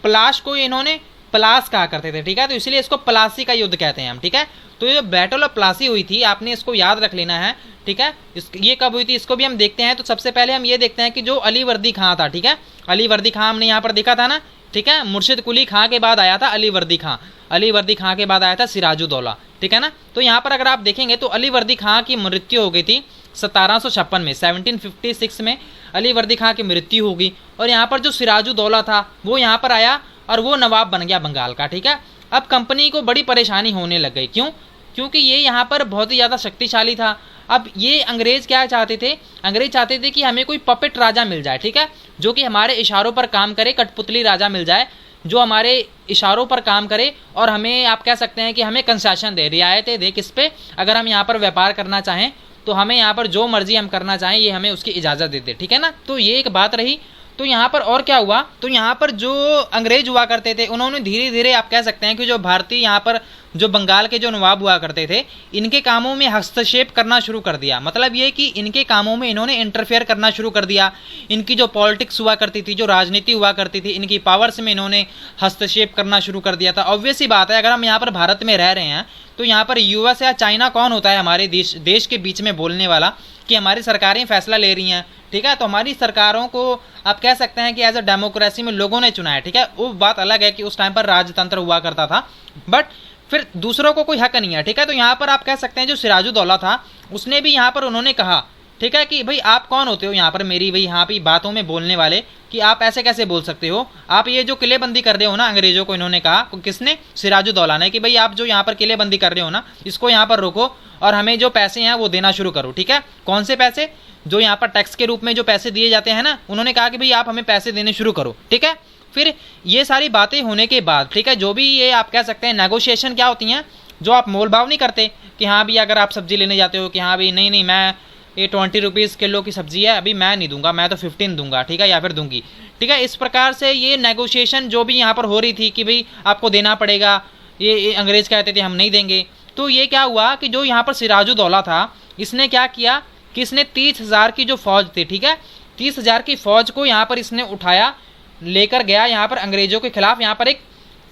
प्लाश को इन्होंने प्लास कहा करते थे, ठीक है। तो इसलिए इसको प्लासी का युद्ध कहते हैं हम, ठीक है। तो ये बैटल ऑफ प्लासी हुई थी, आपने इसको याद रख लेना है, ठीक है। ये कब हुई थी इसको भी हम देखते हैं। तो सबसे पहले हम ये देखते हैं कि जो अली वर्दी खां था, ठीक है, अली वर्दी खां हमने यहाँ पर देखा था ना, ठीक है। मुर्शिद कुली खां के बाद आया था अली वर्दी खां, अली वर्दी खां के बाद आया था सिराजुद्दौला, ठीक है ना। तो यहाँ पर अगर आप देखेंगे तो अली वर्दी खां की मृत्यु हो गई थी 1756 में, 1756 में अली वर्दी खां की मृत्यु होगी। और यहाँ पर जो सिराजुद्दौला था वो यहाँ पर आया और वो नवाब बन गया बंगाल का, ठीक है। अब कंपनी को बड़ी परेशानी होने लग गई, क्यों, क्योंकि ये यहाँ पर बहुत ही ज़्यादा शक्तिशाली था। अब ये अंग्रेज़ क्या चाहते थे, अंग्रेज चाहते थे कि हमें कोई पपेट राजा मिल जाए, ठीक है, जो कि हमारे इशारों पर काम करे, कठपुतली राजा मिल जाए जो हमारे इशारों पर काम करे और हमें आप कह सकते हैं कि हमें कंसेशन दे, रियायतें दे, किस पे, अगर हम यहाँ पर व्यापार करना चाहें तो हमें यहाँ पर जो मर्जी हम करना चाहें ये हमें उसकी इजाज़त दे दे, ठीक है ना। तो ये एक बात रही। तो यहाँ पर और क्या हुआ, तो यहाँ पर जो अंग्रेज हुआ करते थे उन्होंने धीरे धीरे आप कह सकते हैं कि जो भारतीय यहाँ पर जो बंगाल के जो नवाब हुआ करते थे इनके कामों में हस्तक्षेप करना शुरू कर दिया। मतलब ये कि इनके कामों में इन्होंने इंटरफेयर करना शुरू कर दिया। इनकी जो पॉलिटिक्स हुआ करती थी, जो राजनीति हुआ करती थी, इनकी पावर्स में इन्होंने हस्तक्षेप करना शुरू कर दिया था। ऑब्वियस ही बात है, अगर हम यहाँ पर भारत में रह रहे हैं तो यहाँ पर यूएस या चाइना कौन होता है हमारे देश के बीच में बोलने वाला, कि हमारी सरकारें फैसला ले रही हैं, ठीक है। तो हमारी सरकारों को आप कह सकते हैं कि एज अ डेमोक्रेसी में लोगों ने चुना है, ठीक है। वो बात अलग है कि उस टाइम पर राजतंत्र हुआ करता था, बट फिर दूसरों को कोई हक नहीं है, ठीक है। तो यहाँ पर आप कह सकते हैं जो सिराजुद्दौला था उसने भी यहाँ पर उन्होंने कहा, ठीक है, कि भाई आप कौन होते हो यहाँ पर मेरी भाई यहाँ पे बातों में बोलने वाले, कि आप ऐसे कैसे बोल सकते हो, आप ये जो किलेबंदी कर रहे हो ना, अंग्रेजों को इन्होंने कहा, किसने, सिराजुद्दौला ने, कि भाई आप जो यहाँ पर किलेबंदी कर रहे हो ना इसको यहाँ पर रोको और हमें जो पैसे हैं वो देना शुरू करो, ठीक है। कौन से पैसे, जो यहाँ पर टैक्स के रूप में जो पैसे दिए जाते हैं ना, उन्होंने कहा कि भाई आप हमें पैसे देने शुरू करो, ठीक है। फिर ये सारी बातें होने के बाद, ठीक है, जो भी ये आप कह सकते हैं नेगोशिएशन क्या होती हैं, जो आप मोल भाव नहीं करते कि हाँ भी अगर आप सब्जी लेने जाते हो कि हाँ भी नहीं मैं ये 20 रुपीज़ किलो की सब्जी है, अभी मैं नहीं दूंगा, मैं तो 15 दूंगा, ठीक है, या फिर दूंगी, ठीक है। इस प्रकार से ये नेगोशिएशन जो भी यहाँ पर हो रही थी कि भाई आपको देना पड़ेगा, ये अंग्रेज़ कहते थे हम नहीं देंगे। तो ये क्या हुआ कि जो यहाँ पर सिराजुद्दौला था, इसने क्या किया कि इसने 30,000 की जो फौज थी, ठीक है, 30,000 की फौज को यहाँ पर इसने उठाया, लेकर गया यहाँ पर अंग्रेज़ों के खिलाफ। यहाँ पर एक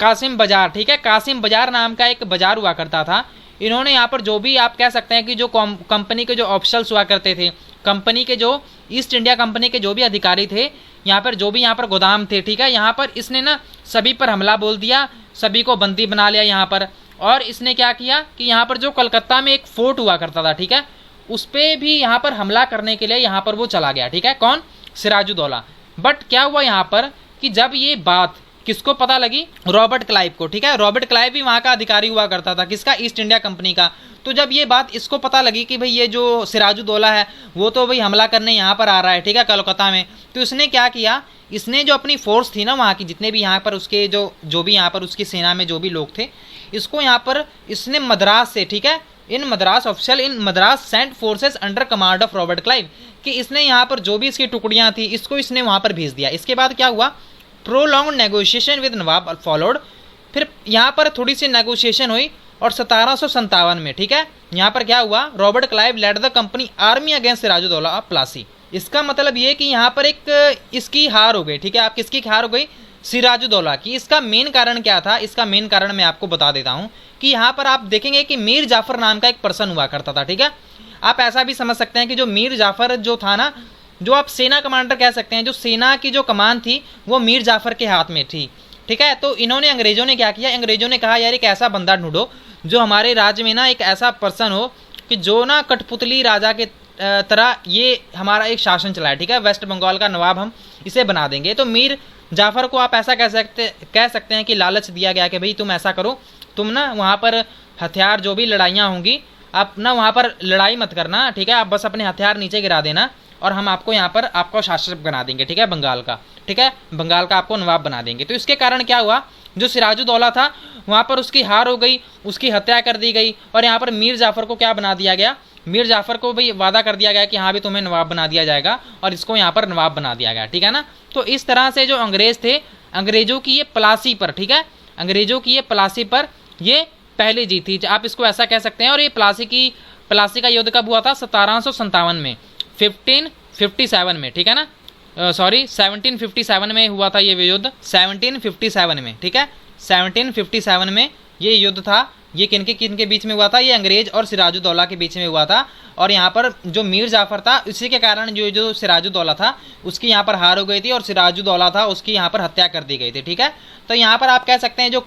कासिम बाजार, ठीक है, कासिम बाजार नाम का एक बाजार हुआ करता था। इन्होंने यहाँ पर जो भी आप कह सकते हैं कि जो कंपनी के जो ऑफिसर्स हुआ करते थे, कंपनी के जो ईस्ट इंडिया कंपनी के जो भी अधिकारी थे, यहाँ पर जो भी यहाँ पर गोदाम थे, ठीक है, यहाँ पर इसने ना सभी पर हमला बोल दिया, सभी को बंदी बना लिया यहाँ पर। और इसने क्या किया कि यहाँ पर जो कलकत्ता में एक फोर्ट हुआ करता था, ठीक है, उस पर भी यहाँ पर हमला करने के लिए यहाँ पर वो चला गया, ठीक है, कौन, सिराजुद्दौला। बट क्या हुआ यहाँ पर कि जब ये बात किसको पता लगी, रॉबर्ट क्लाइव को, ठीक है, रॉबर्ट क्लाइव भी वहाँ का अधिकारी हुआ करता था, किसका, ईस्ट इंडिया कंपनी का। तो जब ये बात इसको पता लगी कि भाई ये जो सिराजुद्दौला है वो तो भाई हमला करने यहाँ पर आ रहा है, ठीक है, कलकत्ता में, तो इसने क्या किया, इसने जो अपनी फोर्स थी ना वहाँ की, जितने भी यहाँ पर उसके जो भी यहाँ पर उसकी सेना में जो भी लोग थे, इसको यहाँ पर इसने मद्रास से, ठीक है, in Madras official in Madras sent forces under command of Robert Clive, कि इसने यहाँ पर जो भी इसकी टुकड़ियाँ थी इसको इसने वहाँ पर भेज दिया। इसके बाद क्या हुआ, prolong negotiation with Nawab followed. फिर यहाँ पर थोड़ी सी नेगोशिएशन हुई और 1757 में, ठीक है, यहाँ पर क्या हुआ, Robert Clive led the company army against Sirajuddaula of Plassey. इसका मतलब ये कि यहाँ पर एक इसकी हार हो गई, ठीक है, आप किसकी हार हो गई, सिराजुद्दौला की। इसका मेन कारण क्या था, इसका मेन कारण मैं आपको बता देता हूँ कि यहाँ पर आप देखेंगे कि मीर जाफर नाम का एक पर्सन हुआ करता था, ठीक है। आप ऐसा भी समझ सकते हैं कि जो मीर जाफर जो था ना, जो आप सेना कमांडर कह सकते हैं, जो सेना की जो कमान थी वो मीर जाफर के हाथ में थी, ठीक है। तो इन्होंने, अंग्रेज़ों ने क्या किया, अंग्रेज़ों ने कहा यार एक ऐसा बंदा ढूंढो जो हमारे राज्य में ना एक ऐसा पर्सन हो कि जो ना कठपुतली राजा के तरह ये हमारा एक शासन चलाए, ठीक है, वेस्ट बंगाल का नवाब हम इसे बना देंगे। तो मीर जाफर को आप ऐसा कह सकते हैं कि लालच दिया गया कि भाई तुम ऐसा करो, तुम ना वहाँ पर हथियार जो भी लड़ाइयाँ होंगी आप ना वहाँ पर लड़ाई मत करना, ठीक है, आप बस अपने हथियार नीचे गिरा देना और हम आपको यहाँ पर आपको शासक बना देंगे, ठीक है, बंगाल का, ठीक है, बंगाल का आपको नवाब बना देंगे। तो इसके कारण क्या हुआ, जो सिराजुद्दौला था वहाँ पर उसकी हार हो गई, उसकी हत्या कर दी गई और यहाँ पर मीर जाफर को क्या बना दिया गया, मीर जाफर को भी वादा कर दिया गया कि हाँ भी तुम्हें नवाब बना दिया जाएगा और इसको यहाँ पर नवाब बना दिया गया, ठीक है ना। तो इस तरह से जो अंग्रेज़ थे, अंग्रेज़ों की ये प्लासी पर, ठीक है, अंग्रेज़ों की ये प्लासी पर ये पहली जीत थी, आप इसको ऐसा कह सकते हैं। और ये प्लासी का युद्ध कब हुआ था, 1757 में, 1557 में, ठीक है ना, सॉरी 1757 में हुआ था ये युद्ध, 1757 में, ठीक है, 1757 में ये युद्ध था। ये किन के बीच में हुआ था, ये अंग्रेज और सिराजुद्दौला के बीच में हुआ था। और यहाँ पर जो मीर जाफर था इसी के कारण जो सिराजुद्दौला था उसकी यहाँ पर हार हो गई थी और सिराजुद्दौला था उसकी यहाँ पर हत्या कर दी गई थी, ठीक है। तो यहाँ पर आप कह सकते हैं जो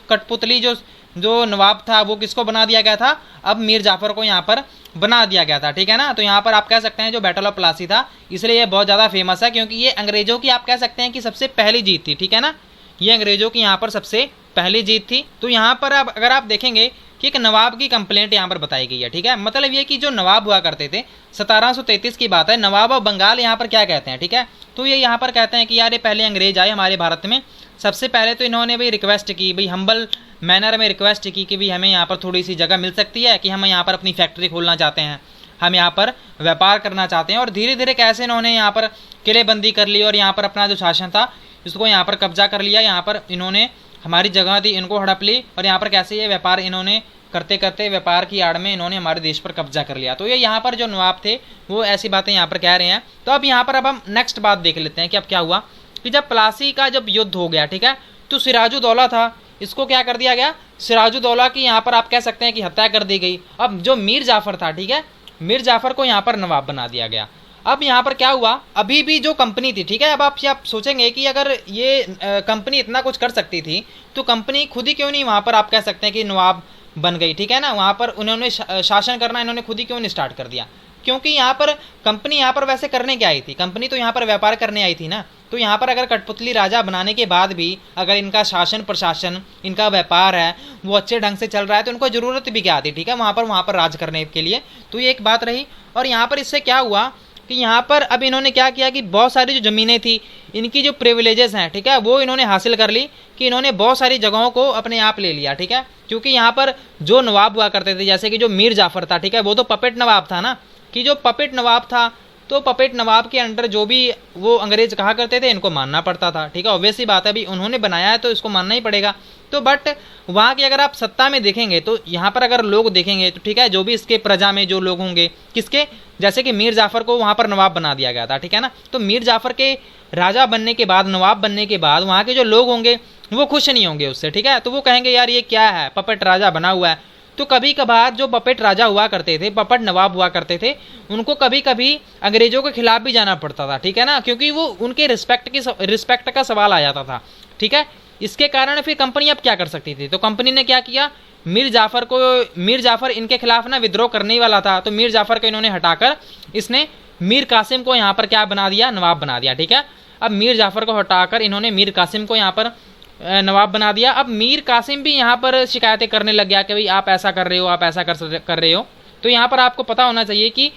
कठपुतली जो नवाब था वो किसको बना दिया गया था, अब मीर जाफर को यहाँ पर बना दिया गया था, ठीक है ना। तो यहाँ पर आप कह सकते हैं जो बैटल ऑफ प्लासी था, इसलिए ये बहुत ज़्यादा फेमस है क्योंकि ये अंग्रेज़ों की आप कह सकते हैं कि सबसे पहली जीत थी, ठीक है ना, ये अंग्रेज़ों की यहाँ पर सबसे पहली जीत थी। तो यहाँ पर अब अगर आप देखेंगे कि एक नवाब की कंप्लेंट यहाँ पर बताई गई है, ठीक है, मतलब ये कि जो नवाब हुआ करते थे 1733 की बात है, नवाब ऑफ बंगाल यहाँ पर क्या कहते हैं, ठीक है। तो ये यहाँ पर कहते हैं कि यार ये पहले अंग्रेज आए हमारे भारत में, सबसे पहले तो इन्होंने भाई रिक्वेस्ट की, भाई हम्बल मैनर में रिक्वेस्ट की कि भाई हमें यहाँ पर थोड़ी सी जगह मिल सकती है कि हम यहाँ पर अपनी फैक्ट्री खोलना चाहते हैं, हम यहाँ पर व्यापार करना चाहते हैं। और धीरे धीरे कैसे इन्होंने यहाँ पर किलेबंदी कर ली और यहाँ पर अपना जो शासन था इसको यहाँ पर कब्जा कर लिया, यहाँ पर इन्होंने हमारी जगह थी इनको हड़प ली और यहाँ पर कैसे ये व्यापार इन्होंने करते करते व्यापार की आड़ में इन्होंने हमारे देश पर कब्जा कर लिया। तो ये यहाँ पर जो नवाब थे वो ऐसी बातें यहाँ पर कह रहे हैं। तो अब यहाँ पर अब हम नेक्स्ट बात देख लेते हैं कि अब क्या हुआ कि जब प्लासी का जब युद्ध हो गया, ठीक है, तो सिराजुद्दौला था इसको क्या कर दिया गया, सिराजुद्दौला की यहाँ पर आप कह सकते हैं कि हत्या कर दी गई। अब जो मीर जाफर था, ठीक है, मीर जाफर को यहाँ पर नवाब बना दिया गया। अब यहाँ पर क्या हुआ, अभी भी जो कंपनी थी, ठीक है, अब आप सोचेंगे कि अगर ये कंपनी इतना कुछ कर सकती थी तो कंपनी खुद ही क्यों नहीं वहाँ पर आप कह सकते हैं कि नवाब बन गई, ठीक है ना, वहाँ पर उन्होंने शासन करना इन्होंने खुद ही क्यों नहीं स्टार्ट कर दिया, क्योंकि यहाँ पर कंपनी यहाँ पर वैसे करने क्या आई थी, कंपनी तो यहाँ पर व्यापार करने आई थी ना। तो यहाँ पर अगर कठपुतली राजा बनाने के बाद भी अगर इनका शासन प्रशासन इनका व्यापार है वो अच्छे ढंग से चल रहा है तो इनको ज़रूरत भी क्या थी, ठीक है, वहाँ पर राज करने के लिए। तो ये एक बात रही। और यहाँ पर इससे क्या हुआ कि यहाँ पर अब इन्होंने क्या किया कि बहुत सारी जो ज़मीनें थी, इनकी जो प्रिविलेजेस हैं, ठीक है, वो इन्होंने हासिल कर ली, कि इन्होंने बहुत सारी जगहों को अपने आप ले लिया, ठीक है। क्योंकि यहाँ पर जो नवाब हुआ करते थे, जैसे कि जो मीर जाफ़र था, ठीक है, वो तो पपेट नवाब था ना, कि जो पपेट नवाब था, तो पपेट नवाब के अंडर जो भी वो अंग्रेज कहा करते थे, इनको मानना पड़ता था, ठीक है। ऑब्वियस सी बात है, अभी उन्होंने बनाया है तो इसको मानना ही पड़ेगा। तो बट वहाँ की अगर आप सत्ता में देखेंगे, तो यहाँ पर अगर लोग देखेंगे तो ठीक है, जो भी इसके प्रजा में जो लोग होंगे, किसके, जैसे कि मीर जाफ़र को वहाँ पर नवाब बना दिया गया था, ठीक है ना। तो मीर जाफ़र के राजा बनने के बाद, नवाब बनने के बाद, वहाँ के जो लोग होंगे वो खुश नहीं होंगे उससे, ठीक है। तो वो कहेंगे यार ये क्या है, पपेट राजा बना हुआ है। तो कभी कभार जो पपेट राजा हुआ करते थे, पपेट नवाब हुआ करते थे, उनको कभी कभी अंग्रेजों के खिलाफ भी जाना पड़ता था, ठीक है ना, क्योंकि वो उनके रिस्पेक्ट का सवाल आ जाता था, ठीक है। इसके कारण फिर कंपनी अब क्या कर सकती थी, तो कंपनी ने क्या किया, मीर जाफ़र इनके खिलाफ ना विद्रोह करने वाला था, तो मीर जाफ़र को इन्होंने हटाकर इसने मीर कासिम को यहाँ पर क्या बना दिया, नवाब बना दिया, ठीक है। अब मीर जाफ़र को हटाकर इन्होंने मीर कासिम को यहाँ पर नवाब बना दिया। अब मीर कासिम भी यहाँ पर शिकायतें करने लग गया कि भाई आप ऐसा कर रहे हो, आप ऐसा कर रहे हो। तो यहाँ पर आपको पता होना चाहिए कि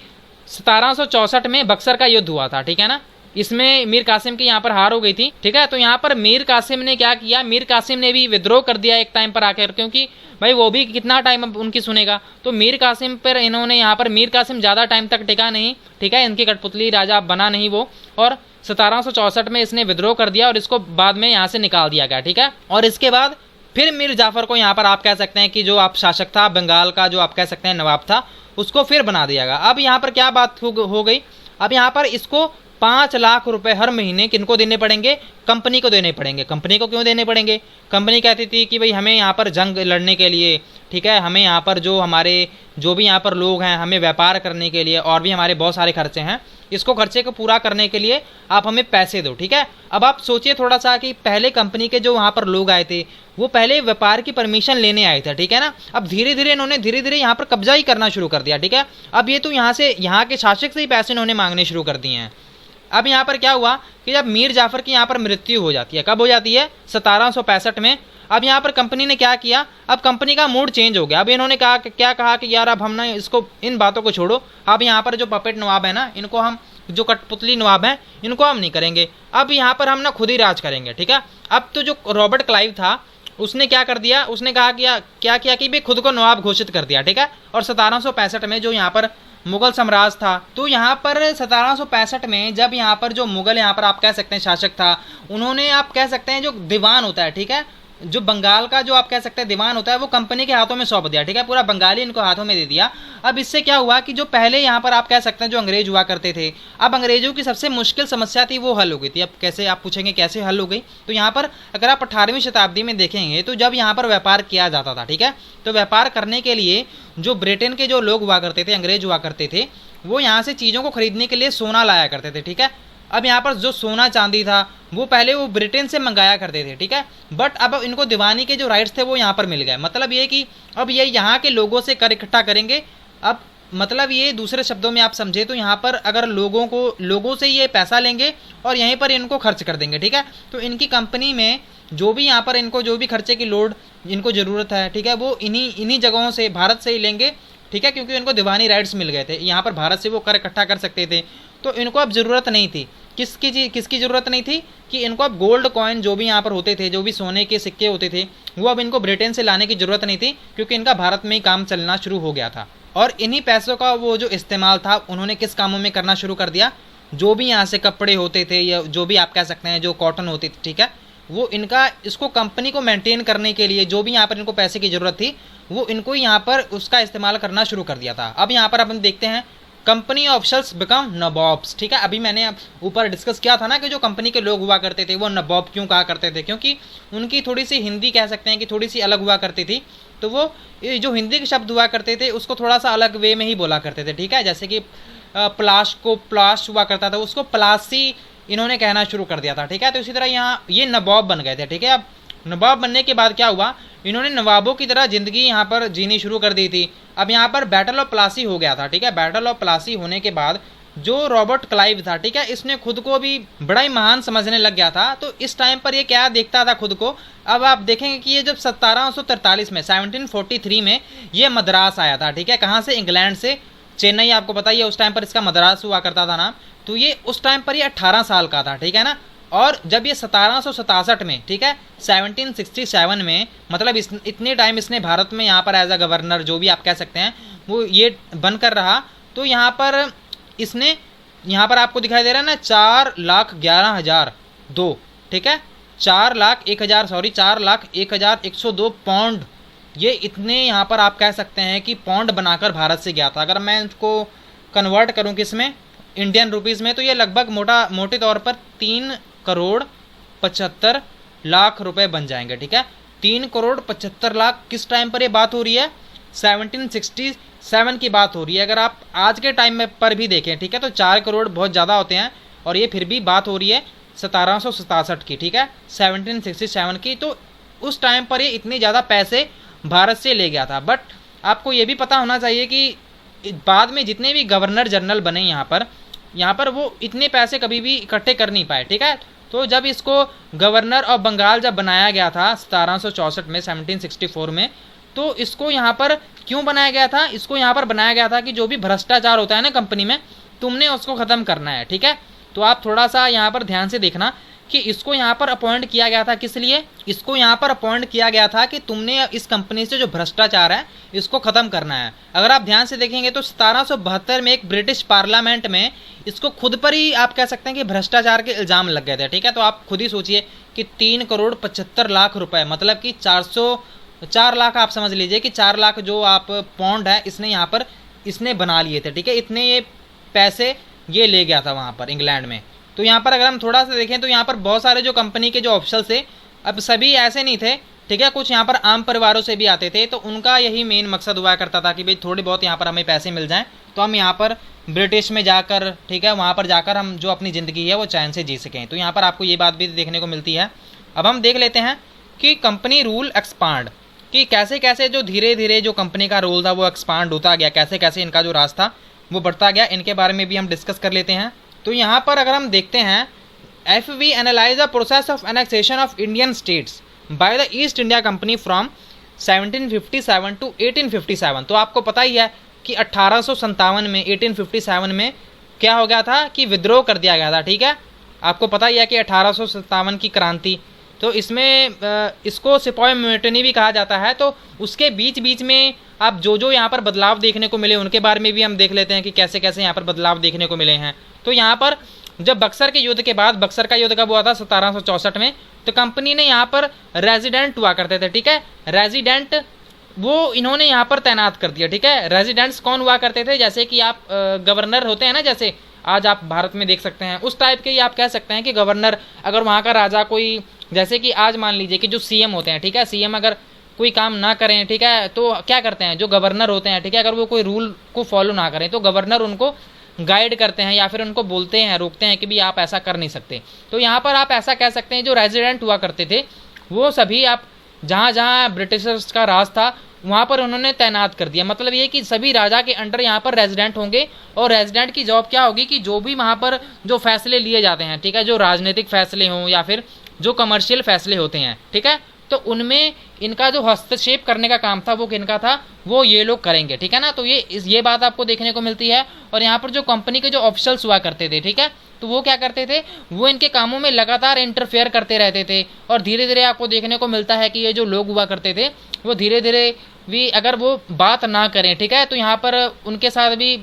1764 में बक्सर का युद्ध हुआ था, ठीक है ना, इसमें मीर कासिम की यहाँ पर हार हो गई थी, ठीक है। तो यहाँ पर मीर कासिम ने क्या किया, मीर कासिम ने भी विद्रोह कर दिया एक टाइम पर आकर, क्योंकि भाई वो भी कितना टाइम उनकी सुनेगा। तो मीर कासिम पर इन्होंने यहाँ पर, मीर कासिम ज़्यादा टाइम तक टिका नहीं, ठीक है, इनकी कठपुतली राजा बना नहीं वो, और 1764 में इसने विद्रोह कर दिया और इसको बाद में यहाँ से निकाल दिया गया, ठीक है। और इसके बाद फिर मीर जाफ़र को यहाँ पर आप कह सकते हैं कि जो आप शासक था बंगाल का, जो आप कह सकते हैं नवाब था, उसको फिर बना दिया गया। अब यहाँ पर क्या बात हो गई, अब यहाँ पर इसको 5 लाख रुपए हर महीने किनको देने पड़ेंगे, कंपनी को देने पड़ेंगे। कंपनी को क्यों देने पड़ेंगे, कंपनी कहती थी कि भाई हमें यहाँ पर जंग लड़ने के लिए, ठीक है, हमें यहाँ पर जो हमारे जो भी यहाँ पर लोग हैं, हमें व्यापार करने के लिए और भी हमारे बहुत सारे खर्चे हैं, इसको खर्चे को पूरा करने के लिए आप हमें पैसे दो, ठीक है। अब आप सोचिए थोड़ा सा कि पहले कंपनी के जो वहाँ पर लोग आए थे, वो पहले व्यापार की परमिशन लेने आए थे, ठीक है ना। अब धीरे धीरे इन्होंने यहाँ पर कब्जा ही करना शुरू कर दिया, ठीक है। अब ये तो यहाँ के शासक से ही पैसे इन्होंने मांगने शुरू कर दिए हैं। अब यहाँ पर क्या हुआ कि जब मीर जाफ़र की यहाँ पर मृत्यु हो जाती है, कब हो जाती है, 1765 में। अब यहाँ पर कंपनी ने क्या किया, अब कंपनी का मूड चेंज हो गया। अब इन्होंने क्या कहा कि यार अब हम ना इसको, इन बातों को छोड़ो, अब यहाँ पर जो पपेट नवाब है ना, इनको हम, जो कठपुतली नवाब हैं, इनको हम नहीं करेंगे, अब यहाँ पर हम ना खुद ही राज करेंगे, ठीक है। अब तो जो रॉबर्ट क्लाइव था, उसने क्या कर दिया, उसने कहा कि क्या किया कि भाई खुद को नवाब घोषित कर दिया, ठीक है। और 1765 में जो यहाँ पर मुगल साम्राज्य था, तो यहाँ पर 1765 में जब यहाँ पर जो मुगल यहाँ पर आप कह सकते हैं शासक था, उन्होंने आप कह सकते हैं जो दीवान होता है, ठीक है, जो बंगाल का जो आप कह सकते हैं दीवान होता है, वो कंपनी के हाथों में सौंप दिया, ठीक है, पूरा बंगाली इनको हाथों में दे दिया। अब इससे क्या हुआ कि जो पहले यहाँ पर आप कह सकते हैं जो अंग्रेज हुआ करते थे, अब अंग्रेजों की सबसे मुश्किल समस्या थी वो हल हो गई थी। अब कैसे, आप पूछेंगे कैसे हल हो गई, तो यहाँ पर अगर आप 18वीं शताब्दी में देखेंगे, तो जब यहाँ पर व्यापार किया जाता था, ठीक है, तो व्यापार करने के लिए जो ब्रिटेन के जो लोग हुआ करते थे, अंग्रेज हुआ करते थे, वो यहाँ से चीज़ों को खरीदने के लिए सोना लाया करते थे, ठीक है। अब यहाँ पर जो सोना चांदी था वो पहले वो ब्रिटेन से मंगाया करते थे, ठीक है, बट अब इनको दीवानी के जो राइट्स थे वो यहाँ पर मिल गए। मतलब ये कि अब ये यहाँ के लोगों से कर इकट्ठा करेंगे। अब मतलब ये दूसरे शब्दों में आप समझे तो यहाँ पर अगर लोगों से ये पैसा लेंगे और यहीं पर इनको खर्च कर देंगे, ठीक है। तो इनकी कंपनी में जो भी यहाँ पर इनको जो भी खर्चे की लोड इनको ज़रूरत है, ठीक है, वो इन्हीं जगहों से, भारत से ही लेंगे, ठीक है, क्योंकि इनको दीवानी राइट्स मिल गए थे, यहाँ पर भारत से वो कर इकट्ठा कर सकते थे। तो इनको अब ज़रूरत नहीं थी, किसकी ज़रूरत नहीं थी कि इनको अब गोल्ड कॉइन जो भी यहाँ पर होते थे, जो भी सोने के सिक्के होते थे, वो अब इनको ब्रिटेन से लाने की ज़रूरत नहीं थी, क्योंकि इनका भारत में ही काम चलना शुरू हो गया था। और इन्हीं पैसों का वो जो इस्तेमाल था उन्होंने किस कामों में करना शुरू कर दिया, जो भी यहाँ से कपड़े होते थे या जो भी आप कह सकते हैं जो कॉटन होती थी, ठीक है, वो इनका इसको कंपनी को मेंटेन करने के लिए जो भी यहाँ पर इनको पैसे की ज़रूरत थी वो इनको यहाँ पर उसका इस्तेमाल करना शुरू कर दिया था। अब यहाँ पर अपन देखते हैं कंपनी ऑफिसर्स बिकम नवाब्स, ठीक है। अभी मैंने ऊपर डिस्कस किया था ना कि जो कंपनी के लोग हुआ करते थे वो नवाब क्यों कहा करते थे, क्योंकि उनकी थोड़ी सी हिंदी कह सकते हैं कि थोड़ी सी अलग हुआ करती थी, तो वो जो हिंदी के शब्द हुआ करते थे उसको थोड़ा सा अलग वे में ही बोला करते थे, ठीक है। जैसे कि प्लाश हुआ करता था, उसको प्लासी इन्होंने कहना शुरू कर दिया था, ठीक है। तो इसी तरह यहाँ ये नवाब बन गए थे, ठीक है। अब नवाब बनने के बाद क्या हुआ, इन्होंने नवाबों की तरह ज़िंदगी यहाँ पर जीनी शुरू कर दी थी। अब यहाँ पर बैटल ऑफ प्लासी हो गया था, ठीक है। बैटल ऑफ प्लासी होने के बाद जो रॉबर्ट क्लाइव था, ठीक है, इसने खुद को भी बड़ा ही महान समझने लग गया था। तो इस टाइम पर ये क्या देखता था खुद को, अब आप देखेंगे कि ये जब 1743 में 1743 में ये मद्रास आया था, ठीक है, कहाँ से, इंग्लैंड से। चेन्नई आपको पता ही है, उस टाइम पर इसका मद्रास हुआ करता था नाम। तो ये उस टाइम पर ये 18 साल का था, ठीक है ना। और जब ये 1767 में, ठीक है, 1767 में, मतलब इतने टाइम इसने भारत में यहाँ पर एज अ गवर्नर, जो भी आप कह सकते हैं, वो ये बनकर रहा। तो यहाँ पर इसने, यहाँ पर आपको दिखाई दे रहा है ना, 4,11,002, ठीक है, 4,01,102 पौंड, ये इतने यहाँ पर आप कह सकते हैं कि पौंड बनाकर भारत से गया था। अगर मैं इसको कन्वर्ट करूँ किस में, इंडियन रुपीज़ में, तो ये लगभग मोटे तौर पर 3,75,00,000 रुपए बन जाएंगे, ठीक है। 3,75,00,000 किस टाइम पर ये बात हो रही है, 1767 की बात हो रही है। अगर आप आज के टाइम में पर भी देखें, ठीक है, तो 4 करोड़ बहुत ज़्यादा होते हैं, और ये फिर भी बात हो रही है 1767 की, ठीक है, 1767 की। तो उस टाइम पर ये इतने ज़्यादा पैसे भारत से ले गया था। बट आपको ये भी पता होना चाहिए कि बाद में जितने भी गवर्नर जनरल बने यहाँ पर वो इतने पैसे कभी भी इकट्ठे कर नहीं पाए, ठीक है। तो जब इसको गवर्नर ऑफ बंगाल जब बनाया गया था 1764 में, 1764 में, तो इसको यहाँ पर क्यों बनाया गया था, इसको यहाँ पर बनाया गया था कि जो भी भ्रष्टाचार होता है ना कंपनी में, तुमने उसको ख़त्म करना है, ठीक है। तो आप थोड़ा सा यहाँ पर ध्यान से देखना कि इसको यहाँ पर अपॉइंट किया गया था किस लिए। इसको यहाँ पर अपॉइंट किया गया था कि तुमने इस कंपनी से जो भ्रष्टाचार है इसको ख़त्म करना है। अगर आप ध्यान से देखेंगे तो 1772 में एक ब्रिटिश पार्लियामेंट में इसको खुद पर ही आप कह सकते हैं कि भ्रष्टाचार के इल्ज़ाम लग गए थे, ठीक है। तो आप खुद ही सोचिए कि 3,75,00,000 रुपए, मतलब कि 4 लाख आप समझ लीजिए कि 4 लाख जो आप पौंड है इसने यहाँ पर इसने बना लिए थे, ठीक है। इतने ये पैसे ये ले गया था वहाँ पर इंग्लैंड में। तो यहाँ पर अगर हम थोड़ा सा देखें तो यहाँ पर बहुत सारे जो कंपनी के जो ऑफिसर्स थे, अब सभी ऐसे नहीं थे, ठीक है, कुछ यहाँ पर आम परिवारों से भी आते थे। तो उनका यही मेन मकसद हुआ करता था कि भाई थोड़ी बहुत यहाँ पर हमें पैसे मिल जाएं तो हम यहाँ पर ब्रिटिश में जाकर, ठीक है, वहाँ पर जाकर हम जो अपनी ज़िंदगी है वो चैन से जी सकें। तो यहाँ पर आपको ये बात भी देखने को मिलती है। अब हम देख लेते हैं कि कंपनी रूल एक्सपांड, कि कैसे कैसे जो धीरे धीरे जो कंपनी का रोल था वो एक्सपांड होता गया, कैसे कैसे इनका जो राज था वो बढ़ता गया, इनके बारे में भी हम डिस्कस कर लेते हैं। तो यहाँ पर अगर हम देखते हैं, if we analyse the process of annexation of Indian states by the East India Company from 1757 to 1857। तो आपको पता ही है कि 1857 में, 1857 में क्या हो गया था कि विद्रोह कर दिया गया था, ठीक है। आपको पता ही है कि 1857 की क्रांति, तो इसमें इसको सिपाही म्यूटनी भी कहा जाता है। तो उसके बीच बीच में आप जो यहाँ पर बदलाव देखने को मिले उनके बारे में भी हम देख लेते हैं कि कैसे कैसे यहाँ पर बदलाव देखने को मिले हैं। तो यहाँ पर जब बक्सर के युद्ध के बाद, बक्सर का युद्ध कब हुआ था, 1764 में, तो कंपनी ने यहाँ पर रेजिडेंट हुआ करते थे, ठीक है, रेजिडेंट वो इन्होंने यहाँ पर तैनात कर दिया, ठीक है। रेजिडेंट्स कौन हुआ करते थे, जैसे कि आप गवर्नर होते हैं ना, जैसे आज आप भारत में देख सकते हैं, उस टाइप के ही आप कह सकते हैं कि गवर्नर, अगर वहाँ का राजा कोई, जैसे कि आज मान लीजिए कि जो सीएम होते हैं, ठीक है, सीएम अगर कोई काम ना करें, ठीक है, तो क्या करते हैं जो गवर्नर होते हैं, ठीक है, अगर वो कोई रूल को फॉलो ना करें तो गवर्नर उनको गाइड करते हैं या फिर उनको बोलते हैं, रोकते हैं कि भी आप ऐसा कर नहीं सकते। तो यहाँ पर आप ऐसा कह सकते हैं जो रेजिडेंट हुआ करते थे वो सभी आप जहाँ जहाँ ब्रिटिशर्स का राज था वहाँ पर उन्होंने तैनात कर दिया। मतलब ये कि सभी राजा के अंडर यहाँ पर रेजिडेंट होंगे, और रेजिडेंट की जॉब क्या होगी कि जो भी वहाँ पर जो फैसले लिए जाते हैं, ठीक है, जो राजनीतिक फैसले हों या फिर जो कमर्शियल फैसले होते हैं, ठीक है, तो उनमें इनका जो हस्तक्षेप करने का काम था वो किनका था, वो ये लोग करेंगे, ठीक है ना। तो ये बात आपको देखने को मिलती है। और यहाँ पर जो कंपनी के जो ऑफिशियल्स हुआ करते थे, ठीक है, तो वो क्या करते थे, वो इनके कामों में लगातार इंटरफेयर करते रहते थे। और धीरे धीरे आपको देखने को मिलता है कि ये जो लोग हुआ करते थे वो धीरे धीरे भी अगर वो बात ना करें, ठीक है, तो यहाँ पर उनके साथ भी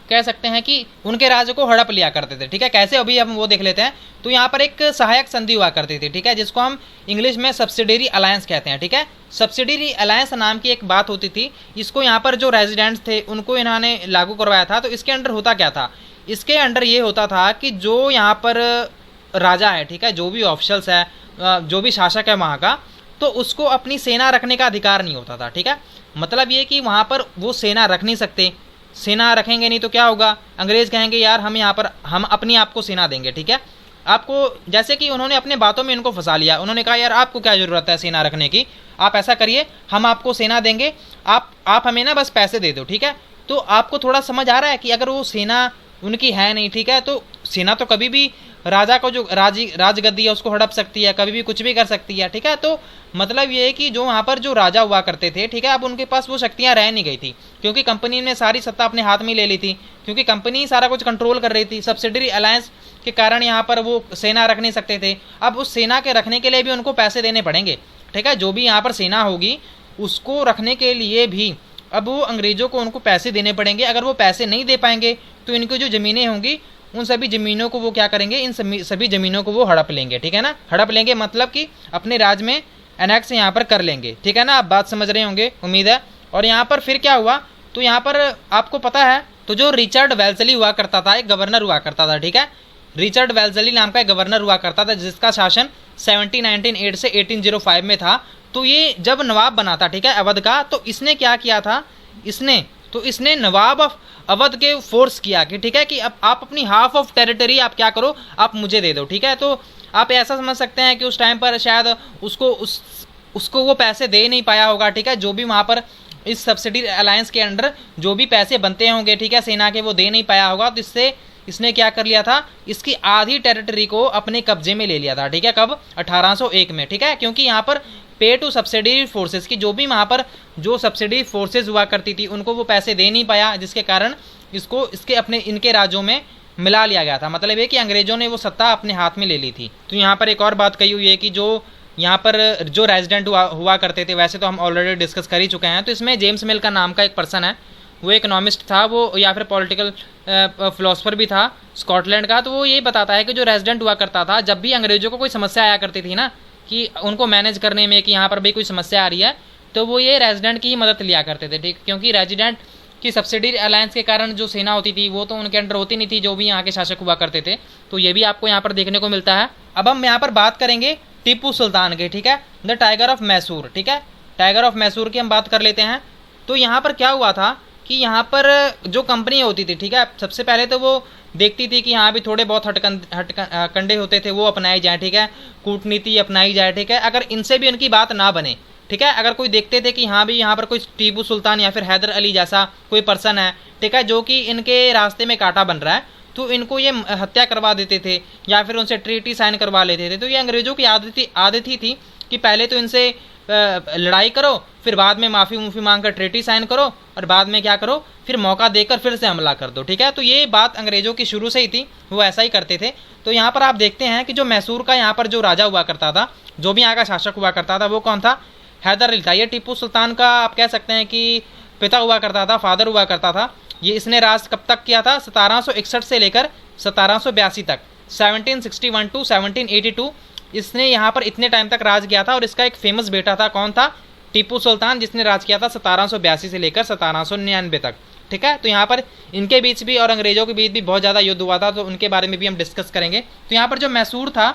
कह सकते हैं कि उनके राज्य को हड़प लिया करते थे, ठीक है। कैसे, अभी हम वो देख लेते हैं। तो यहाँ पर एक सहायक संधि हुआ करती थी, ठीक है, जिसको हम इंग्लिश में सब्सिडरी अलायंस कहते हैं, ठीक है। सब्सिडरी अलायंस नाम की एक बात होती थी, इसको यहाँ पर जो रेजिडेंट्स थे उनको इन्होंने लागू करवाया था। तो इसके अंडर होता क्या था, इसके अंडर ये होता था कि जो यहाँ पर राजा है, ठीक है, जो भी ऑफिशियल्स है, जो भी शासक है वहाँ का, तो उसको अपनी सेना रखने का अधिकार नहीं होता था, ठीक है। मतलब ये कि वहाँ पर वो सेना रख नहीं सकते, सेना रखेंगे नहीं तो क्या होगा, अंग्रेज कहेंगे यार हम यहाँ पर हम अपनी आपको सेना देंगे, ठीक है। आपको जैसे कि उन्होंने अपने बातों में इनको फंसा लिया, उन्होंने कहा यार आपको क्या ज़रूरत है सेना रखने की, आप ऐसा करिए हम आपको सेना देंगे, आप हमें ना बस पैसे दे दो, ठीक है। तो आपको थोड़ा समझ आ रहा है कि अगर वो सेना उनकी है नहीं, ठीक है, तो सेना तो कभी भी राजा को जो राजगद्दी है उसको हड़प सकती है, कभी भी कुछ भी कर सकती है, ठीक है। तो मतलब ये है कि जो वहाँ पर जो राजा हुआ करते थे, ठीक है, अब उनके पास वो शक्तियाँ रह नहीं गई थी, क्योंकि कंपनी ने सारी सत्ता अपने हाथ में ले ली थी, क्योंकि कंपनी सारा कुछ कंट्रोल कर रही थी। सब्सिडरी अलायंस के कारण यहाँ पर वो सेना रख नहीं सकते थे। अब उस सेना के रखने के लिए भी उनको पैसे देने पड़ेंगे, ठीक है। जो भी यहाँ पर सेना होगी उसको रखने के लिए भी अब वो अंग्रेजों को उनको पैसे देने पड़ेंगे। अगर वो पैसे नहीं दे पाएंगे तो इनकी जो ज़मीनें होंगी उन सभी ज़मीनों को वो क्या करेंगे, इन सभी ज़मीनों को वो हड़प लेंगे, ठीक है ना। हड़प लेंगे मतलब कि अपने राज में एनेक्स यहाँ पर कर लेंगे, ठीक है ना। आप बात समझ रहे होंगे उम्मीद है। और यहाँ पर फिर क्या हुआ, तो यहाँ पर आपको पता है तो जो रिचर्ड वेल्सली हुआ करता था, एक गवर्नर हुआ करता था, ठीक है। रिचर्ड वेल्सली नाम का एक गवर्नर हुआ करता था जिसका शासन 1798 से 1805 में था। तो ये जब नवाब बना था, ठीक है, अवध का, तो इसने क्या किया था, इसने नवाब ऑफ अवध के फोर्स किया कि ठीक है कि अब आप अपनी हाफ ऑफ टेरिटरी आप क्या करो, आप मुझे दे दो, ठीक है। तो आप ऐसा समझ सकते हैं कि उस टाइम पर शायद उसको वो पैसे दे नहीं पाया होगा, ठीक है। जो भी वहाँ पर इस सब्सिडी अलायंस के अंडर जो भी पैसे बनते होंगे, ठीक है, सेना के, वो दे नहीं पाया होगा। तो इससे इसने क्या कर लिया था, इसकी आधी टेरिटरी को अपने कब्जे में ले लिया था, ठीक है। कब, 1801 में, ठीक है। क्योंकि यहाँ पर पे टू सब्सिडी फोर्सेस की जो भी वहाँ पर जो सब्सिडी फोर्सेस हुआ करती थी उनको वो पैसे दे नहीं पाया, जिसके कारण इसको इनके राज्यों में मिला लिया गया था। मतलब ये कि अंग्रेजों ने वो सत्ता अपने हाथ में ले ली थी। तो यहाँ पर एक और बात कही हुई है कि जो यहाँ पर जो रेजिडेंट हुआ करते थे, वैसे तो हम ऑलरेडी डिस्कस कर ही चुके हैं। तो इसमें जेम्स मिल का नाम का एक पर्सन है, वो इकोनॉमिस्ट था, वो या फिर पॉलिटिकल फिलोसफर भी था स्कॉटलैंड का। तो वो ये बताता है कि जो रेजिडेंट हुआ करता था, जब भी अंग्रेजों को कोई समस्या आया करती थी ना, कि उनको मैनेज करने में कि यहाँ पर भाई कोई समस्या आ रही है, तो वो ये रेजिडेंट की ही मदद लिया करते थे, ठीक। क्योंकि रेजिडेंट की सब्सिडी अलायंस के कारण जो सेना होती थी वो तो उनके अंडर होती नहीं थी, जो भी यहाँ के शासक हुआ करते थे। तो ये भी आपको यहाँ पर देखने को मिलता है। अब हम यहाँ पर बात करेंगे टीपू सुल्तान के, ठीक है, द टाइगर ऑफ मैसूर, ठीक है। टाइगर ऑफ मैसूर की हम बात कर लेते हैं। तो यहाँ पर क्या हुआ था कि यहाँ पर जो कंपनी होती थी, ठीक है, सबसे पहले तो वो देखती थी कि यहाँ भी थोड़े बहुत हटकंडे होते थे वो अपनाए जाए, ठीक है, कूटनीति अपनाई जाए, ठीक है। अगर इनसे भी उनकी बात ना बने, ठीक है, अगर कोई देखते थे कि हाँ भी यहाँ पर कोई टीपू सुल्तान या फिर हैदर अली जैसा कोई पर्सन है, ठीक है, जो कि इनके रास्ते में कांटा बन रहा है, तो इनको ये हत्या करवा देते थे या फिर उनसे ट्रीटी साइन करवा लेते थे। तो ये अंग्रेजों की आदत ही थी कि पहले तो इनसे लड़ाई करो, फिर बाद में माफ़ी मांग कर ट्रीटी साइन करो, और बाद में क्या करो, फिर मौका देकर फिर से हमला कर दो, ठीक है। तो ये बात अंग्रेजों की शुरू से ही थी, वो ऐसा ही करते थे। तो यहाँ पर आप देखते हैं कि जो मैसूर का यहाँ पर जो राजा हुआ करता था, जो भी यहाँ का शासक हुआ करता था, वो कौन था, हैदर अली था। ये टीपू सुल्तान का आप कह सकते हैं कि पिता हुआ करता था, फादर हुआ करता था। ये इसने राज कब तक किया था, 1761 से लेकर 1782 तक, 1761 टू 1782 इसने यहाँ पर इतने टाइम तक राज किया था। और इसका एक फेमस बेटा था, कौन था, टीपू सुल्तान, जिसने राज किया था 1782 से लेकर 1799 तक, ठीक है। तो यहाँ पर इनके बीच भी और अंग्रेजों के बीच भी बहुत ज़्यादा युद्ध हुआ था, तो उनके बारे में भी हम डिस्कस करेंगे। तो यहाँ पर जो मैसूर था,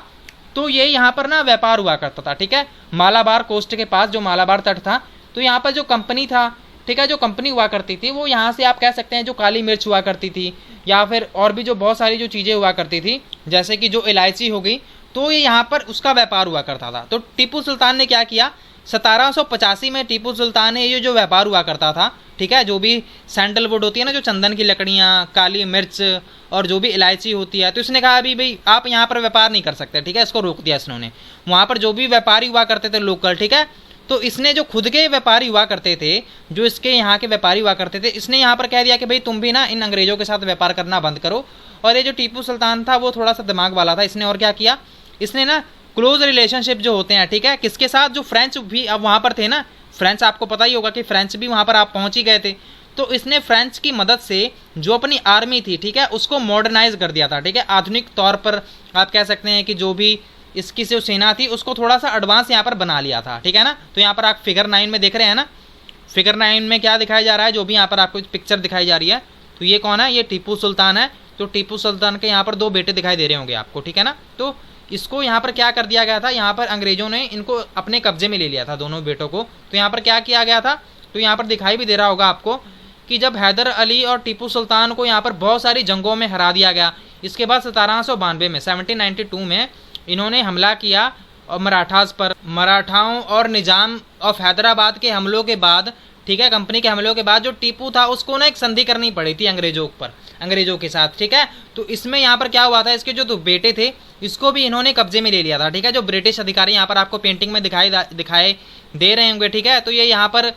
तो ये यहाँ पर ना व्यापार हुआ करता था, ठीक है, मालाबार कोस्ट के पास जो मालाबार तट था। तो यहाँ पर जो कंपनी था, ठीक है, जो कंपनी हुआ करती थी, वो यहाँ से आप कह सकते हैं जो काली मिर्च हुआ करती थी, या फिर और भी जो बहुत सारी जो चीज़ें हुआ करती थी, जैसे कि जो इलायची हो गई, तो ये यहाँ पर उसका व्यापार हुआ करता था। तो टीपू सुल्तान ने क्या किया, 1785 में टीपू सुल्तान ने ये जो व्यापार हुआ करता था, ठीक है, जो भी सैंडलवुड होती है ना, जो चंदन की लकड़ियाँ, काली मिर्च और जो भी इलायची होती है, तो इसने कहा अभी भाई आप यहाँ पर व्यापार नहीं कर सकते, ठीक है, इसको रोक दिया इसने। वहाँ पर जो भी व्यापारी हुआ करते थे लोकल, ठीक है, तो इसने जो खुद के व्यापारी हुआ करते थे, जो इसके यहाँ के व्यापारी हुआ करते थे, इसने यहाँ पर कह दिया कि भाई तुम भी ना इन अंग्रेजों के साथ व्यापार करना बंद करो। और ये जो टीपू सुल्तान था वो थोड़ा सा दिमाग वाला था, इसने और क्या किया, इसने ना क्लोज रिलेशनशिप जो होते हैं, ठीक है, किसके साथ, जो फ्रेंच भी अब वहाँ पर थे ना, फ्रेंच आपको पता ही होगा कि फ्रेंच भी वहाँ पर आप पहुँच ही गए थे। तो इसने फ्रेंच की मदद से जो अपनी आर्मी थी, ठीक है, उसको मॉडर्नाइज कर दिया था, ठीक है, आधुनिक तौर पर आप कह सकते हैं कि जो भी इसकी जो सेना थी उसको थोड़ा सा एडवांस यहाँ पर बना लिया था, ठीक है ना। तो यहाँ पर आप फिगर 9 में देख रहे हैं ना, फिगर 9 में क्या दिखाया जा रहा है, जो भी यहाँ पर आपको पिक्चर दिखाई जा रही है, तो ये कौन है, ये टीपू सुल्तान है। तो टीपू सुल्तान के यहाँ पर 2 बेटे दिखाई दे रहे होंगे आपको, ठीक है ना। तो इसको यहाँ पर क्या कर दिया गया था, यहाँ पर अंग्रेजों ने इनको अपने कब्जे में ले लिया था, दोनों बेटों को। तो यहाँ पर क्या किया गया था, तो यहाँ पर दिखाई भी दे रहा होगा आपको कि जब हैदर अली और टीपू सुल्तान को यहाँ पर बहुत सारी जंगों में हरा दिया गया, इसके बाद 1792 में 1792 में इन्होंने हमला किया और मराठास पर। मराठाओं और निजाम ऑफ हैदराबाद के हमलों के बाद ठीक है, कंपनी के हमलों के बाद जो टीपू था उसको ना एक संधि करनी पड़ी थी अंग्रेजों के साथ, ठीक है। तो इसमें यहाँ पर क्या हुआ था, इसके जो दो बेटे थे इसको भी इन्होंने कब्जे में ले लिया था, ठीक है। जो ब्रिटिश अधिकारी यहाँ पर आपको पेंटिंग में दिखाई दे रहे होंगे, ठीक है। तो ये यहाँ पर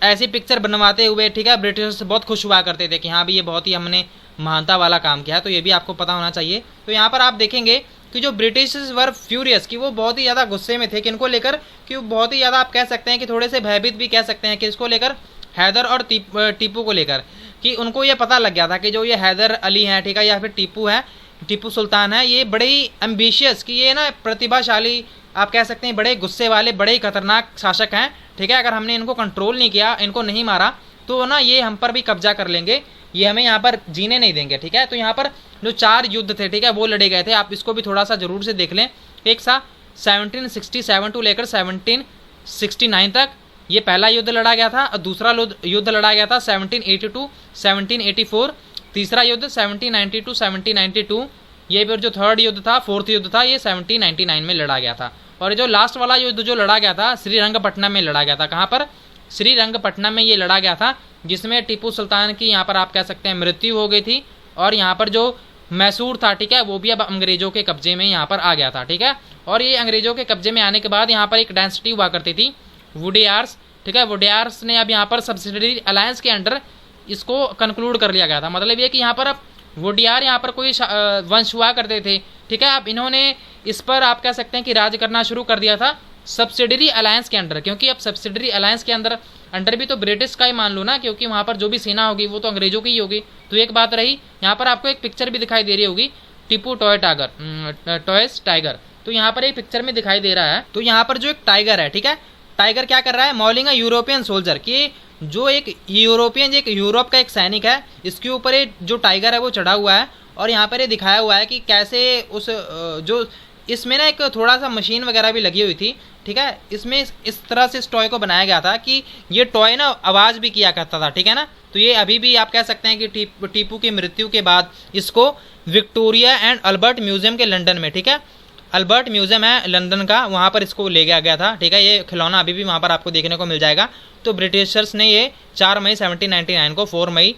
ऐसी पिक्चर बनवाते हुए, ठीक है, ब्रिटिशर्स बहुत खुश हुआ करते थे कि हाँ भी ये बहुत ही हमने महानता वाला काम किया है, तो ये भी आपको पता होना चाहिए। तो यहाँ पर आप देखेंगे कि जो ब्रिटिश वर फ्यूरियस, कि वो बहुत ही ज़्यादा गुस्से में थे, किनको लेकर, कि वो बहुत ही ज़्यादा आप कह सकते हैं कि थोड़े से भयभीत भी कह सकते हैं कि इसको लेकर, हैदर और टीपू को लेकर, कि उनको ये पता लग गया था कि जो ये हैदर अली हैं, ठीक है, या फिर टीपू सुल्तान है, ये बड़े ही एम्बिशियस, कि ये ना प्रतिभाशाली, आप कह सकते हैं बड़े गुस्से वाले, बड़े ही खतरनाक शासक हैं, ठीक है। अगर हमने इनको कंट्रोल नहीं किया, इनको नहीं मारा, तो ना ये हम पर भी कब्जा कर लेंगे, ये हमें यहाँ पर जीने नहीं देंगे, ठीक है। तो यहाँ पर जो 4 युद्ध थे, ठीक है, वो लड़े गए थे। आप इसको भी थोड़ा सा जरूर से देख लें। एक सा 1767 टू लेकर 1769 तक ये पहला युद्ध लड़ा गया था, और दूसरा युद्ध लड़ा गया था 1782 1784, तीसरा युद्ध 1790 टू 1792, ये फिर जो थर्ड युद्ध था, फोर्थ युद्ध था, ये 1799 में लड़ा गया था। और जो लास्ट वाला युद्ध जो लड़ा गया था श्रीरंगपट्टनम में लड़ा गया था। कहाँ पर? श्रीरंगपट्टनम में ये लड़ा गया था, जिसमें टीपू सुल्तान की यहाँ पर आप कह सकते हैं मृत्यु हो गई थी, और यहाँ पर जो मैसूर था, ठीक है, वो भी अब अंग्रेजों के कब्जे में यहाँ पर आ गया था, ठीक है। और ये अंग्रेजों के कब्जे में आने के बाद यहाँ पर एक डायनेस्टी हुआ करती थी, वुडेयार्स, ठीक है। वुडेयार्स ने अब यहाँ पर सब्सिडरी अलायंस के अंडर इसको कंक्लूड कर लिया गया था। मतलब ये कि यहाँ पर अब वुडेयार यहाँ पर कोई वंश हुआ करते थे, ठीक है। अब इन्होंने इस पर आप कह सकते हैं कि राज करना शुरू कर दिया था सब्सिडरी अलायंस के अंडर, क्योंकि अब सब्सिडरी अलायंस के अंडर भी तो ब्रिटिश का ही मान लो ना, क्योंकि वहाँ पर जो भी सेना होगी वो तो अंग्रेजों की ही होगी। तो एक बात रही, यहाँ पर आपको एक पिक्चर भी दिखाई दे रही होगी, टीपू टॉयस टाइगर। तो यहाँ पर एक पिक्चर में दिखाई दे रहा है। तो यहाँ पर जो एक टाइगर है, ठीक है, टाइगर क्या कर रहा है, मॉलिंग अ यूरोपियन सोल्जर, कि जो एक यूरोप का एक सैनिक है, इसके ऊपर ये जो टाइगर है वो चढ़ा हुआ है, और यहाँ पर ये दिखाया हुआ है कि कैसे उस जो इसमें ना एक थोड़ा सा मशीन वगैरह भी लगी हुई थी, ठीक है। इसमें इस तरह से इस टॉय को बनाया गया था कि ये टॉय ना आवाज़ भी किया करता था, ठीक है ना। तो ये अभी भी आप कह सकते हैं कि टीपू की मृत्यु के बाद इसको विक्टोरिया एंड अल्बर्ट म्यूजियम के लंदन में, ठीक है, अल्बर्ट म्यूजियम है लंदन का, वहाँ पर इसको ले गया था, ठीक है। ये खिलौना अभी भी वहाँ पर आपको देखने को मिल जाएगा। तो ब्रिटिशर्स ने ये 4 मई 1799 को 4 मई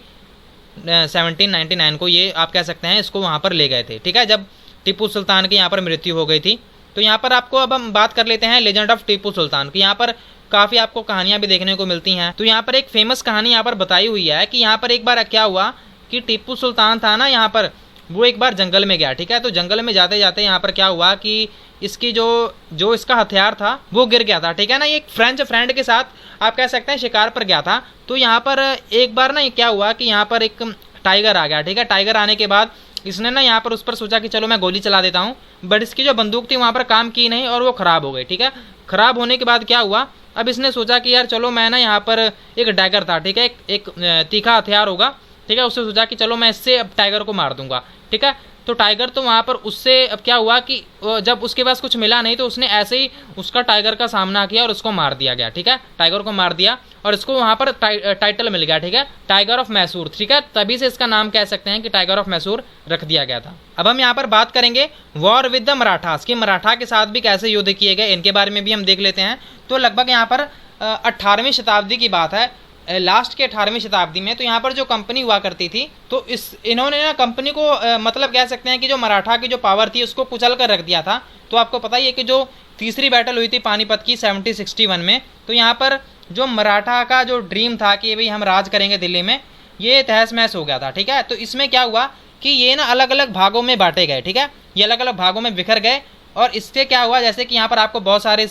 1799 को ये आप कह सकते हैं इसको वहाँ पर ले गए थे, ठीक है, जब टीपू सुल्तान की यहाँ पर मृत्यु हो गई थी। तो यहाँ पर आपको अब हम बात कर लेते हैं लेजेंड ऑफ टीपू सुल्तान की। यहाँ पर काफ़ी आपको कहानियाँ भी देखने को मिलती हैं। तो यहाँ पर एक फेमस कहानी यहाँ पर बताई हुई है कि यहाँ पर एक बार क्या हुआ कि टीपू सुल्तान था ना, यहाँ पर वो एक बार जंगल में गया, ठीक है। तो जंगल में जाते जाते यहाँ पर क्या हुआ कि इसकी जो इसका हथियार था वो गिर गया था, ठीक है ना। ये एक फ्रेंच फ्रेंड के साथ आप कह सकते हैं शिकार पर गया था। तो यहाँ पर एक बार ना क्या हुआ कि यहाँ पर एक टाइगर आ गया, ठीक है। टाइगर आने के बाद इसने ना यहाँ पर उस पर सोचा कि चलो मैं गोली चला देता हूँ, बट इसकी जो बंदूक थी वहाँ पर काम की नहीं और वो ख़राब हो गई, ठीक है। ख़राब होने के बाद क्या हुआ, अब इसने सोचा कि यार चलो मैं ना यहाँ पर एक डैगर था, ठीक है, एक तीखा हथियार होगा, ठीक है। उससे सोचा कि चलो मैं इससे अब टाइगर को मार दूंगा, ठीक है। तो टाइगर तो वहाँ पर उससे अब क्या हुआ कि जब उसके पास कुछ मिला नहीं तो उसने ऐसे ही उसका टाइगर का सामना किया और उसको मार दिया गया, ठीक है। टाइगर को मार दिया और इसको वहाँ पर टाइटल मिल गया, ठीक है, टाइगर ऑफ मैसूर, ठीक है। तभी से इसका नाम कह सकते हैं कि टाइगर ऑफ मैसूर रख दिया गया था। अब हम यहाँ पर बात करेंगे वॉर विद द मराठास, कि मराठा के साथ भी कैसे युद्ध किए गए, इनके बारे में भी हम देख लेते हैं। तो लगभग यहाँ पर 18वीं शताब्दी की बात है, लास्ट के 18वीं शताब्दी में। तो यहाँ पर जो कंपनी हुआ करती थी, तो इन्होंने ना कंपनी को मतलब कह सकते हैं कि जो मराठा की जो पावर थी उसको कुचल कर रख दिया था। तो आपको पता ही है कि जो तीसरी बैटल हुई थी पानीपत की 1761 में, तो यहाँ पर जो मराठा का जो ड्रीम था कि भाई हम राज करेंगे दिल्ली में, ये तहस महस हो गया था, ठीक है। तो इसमें क्या हुआ कि ये ना अलग अलग भागों में बांटे गए, ठीक है, ये अलग अलग भागों में बिखर गए। और इससे क्या हुआ, जैसे कि यहाँ पर आपको बहुत सारे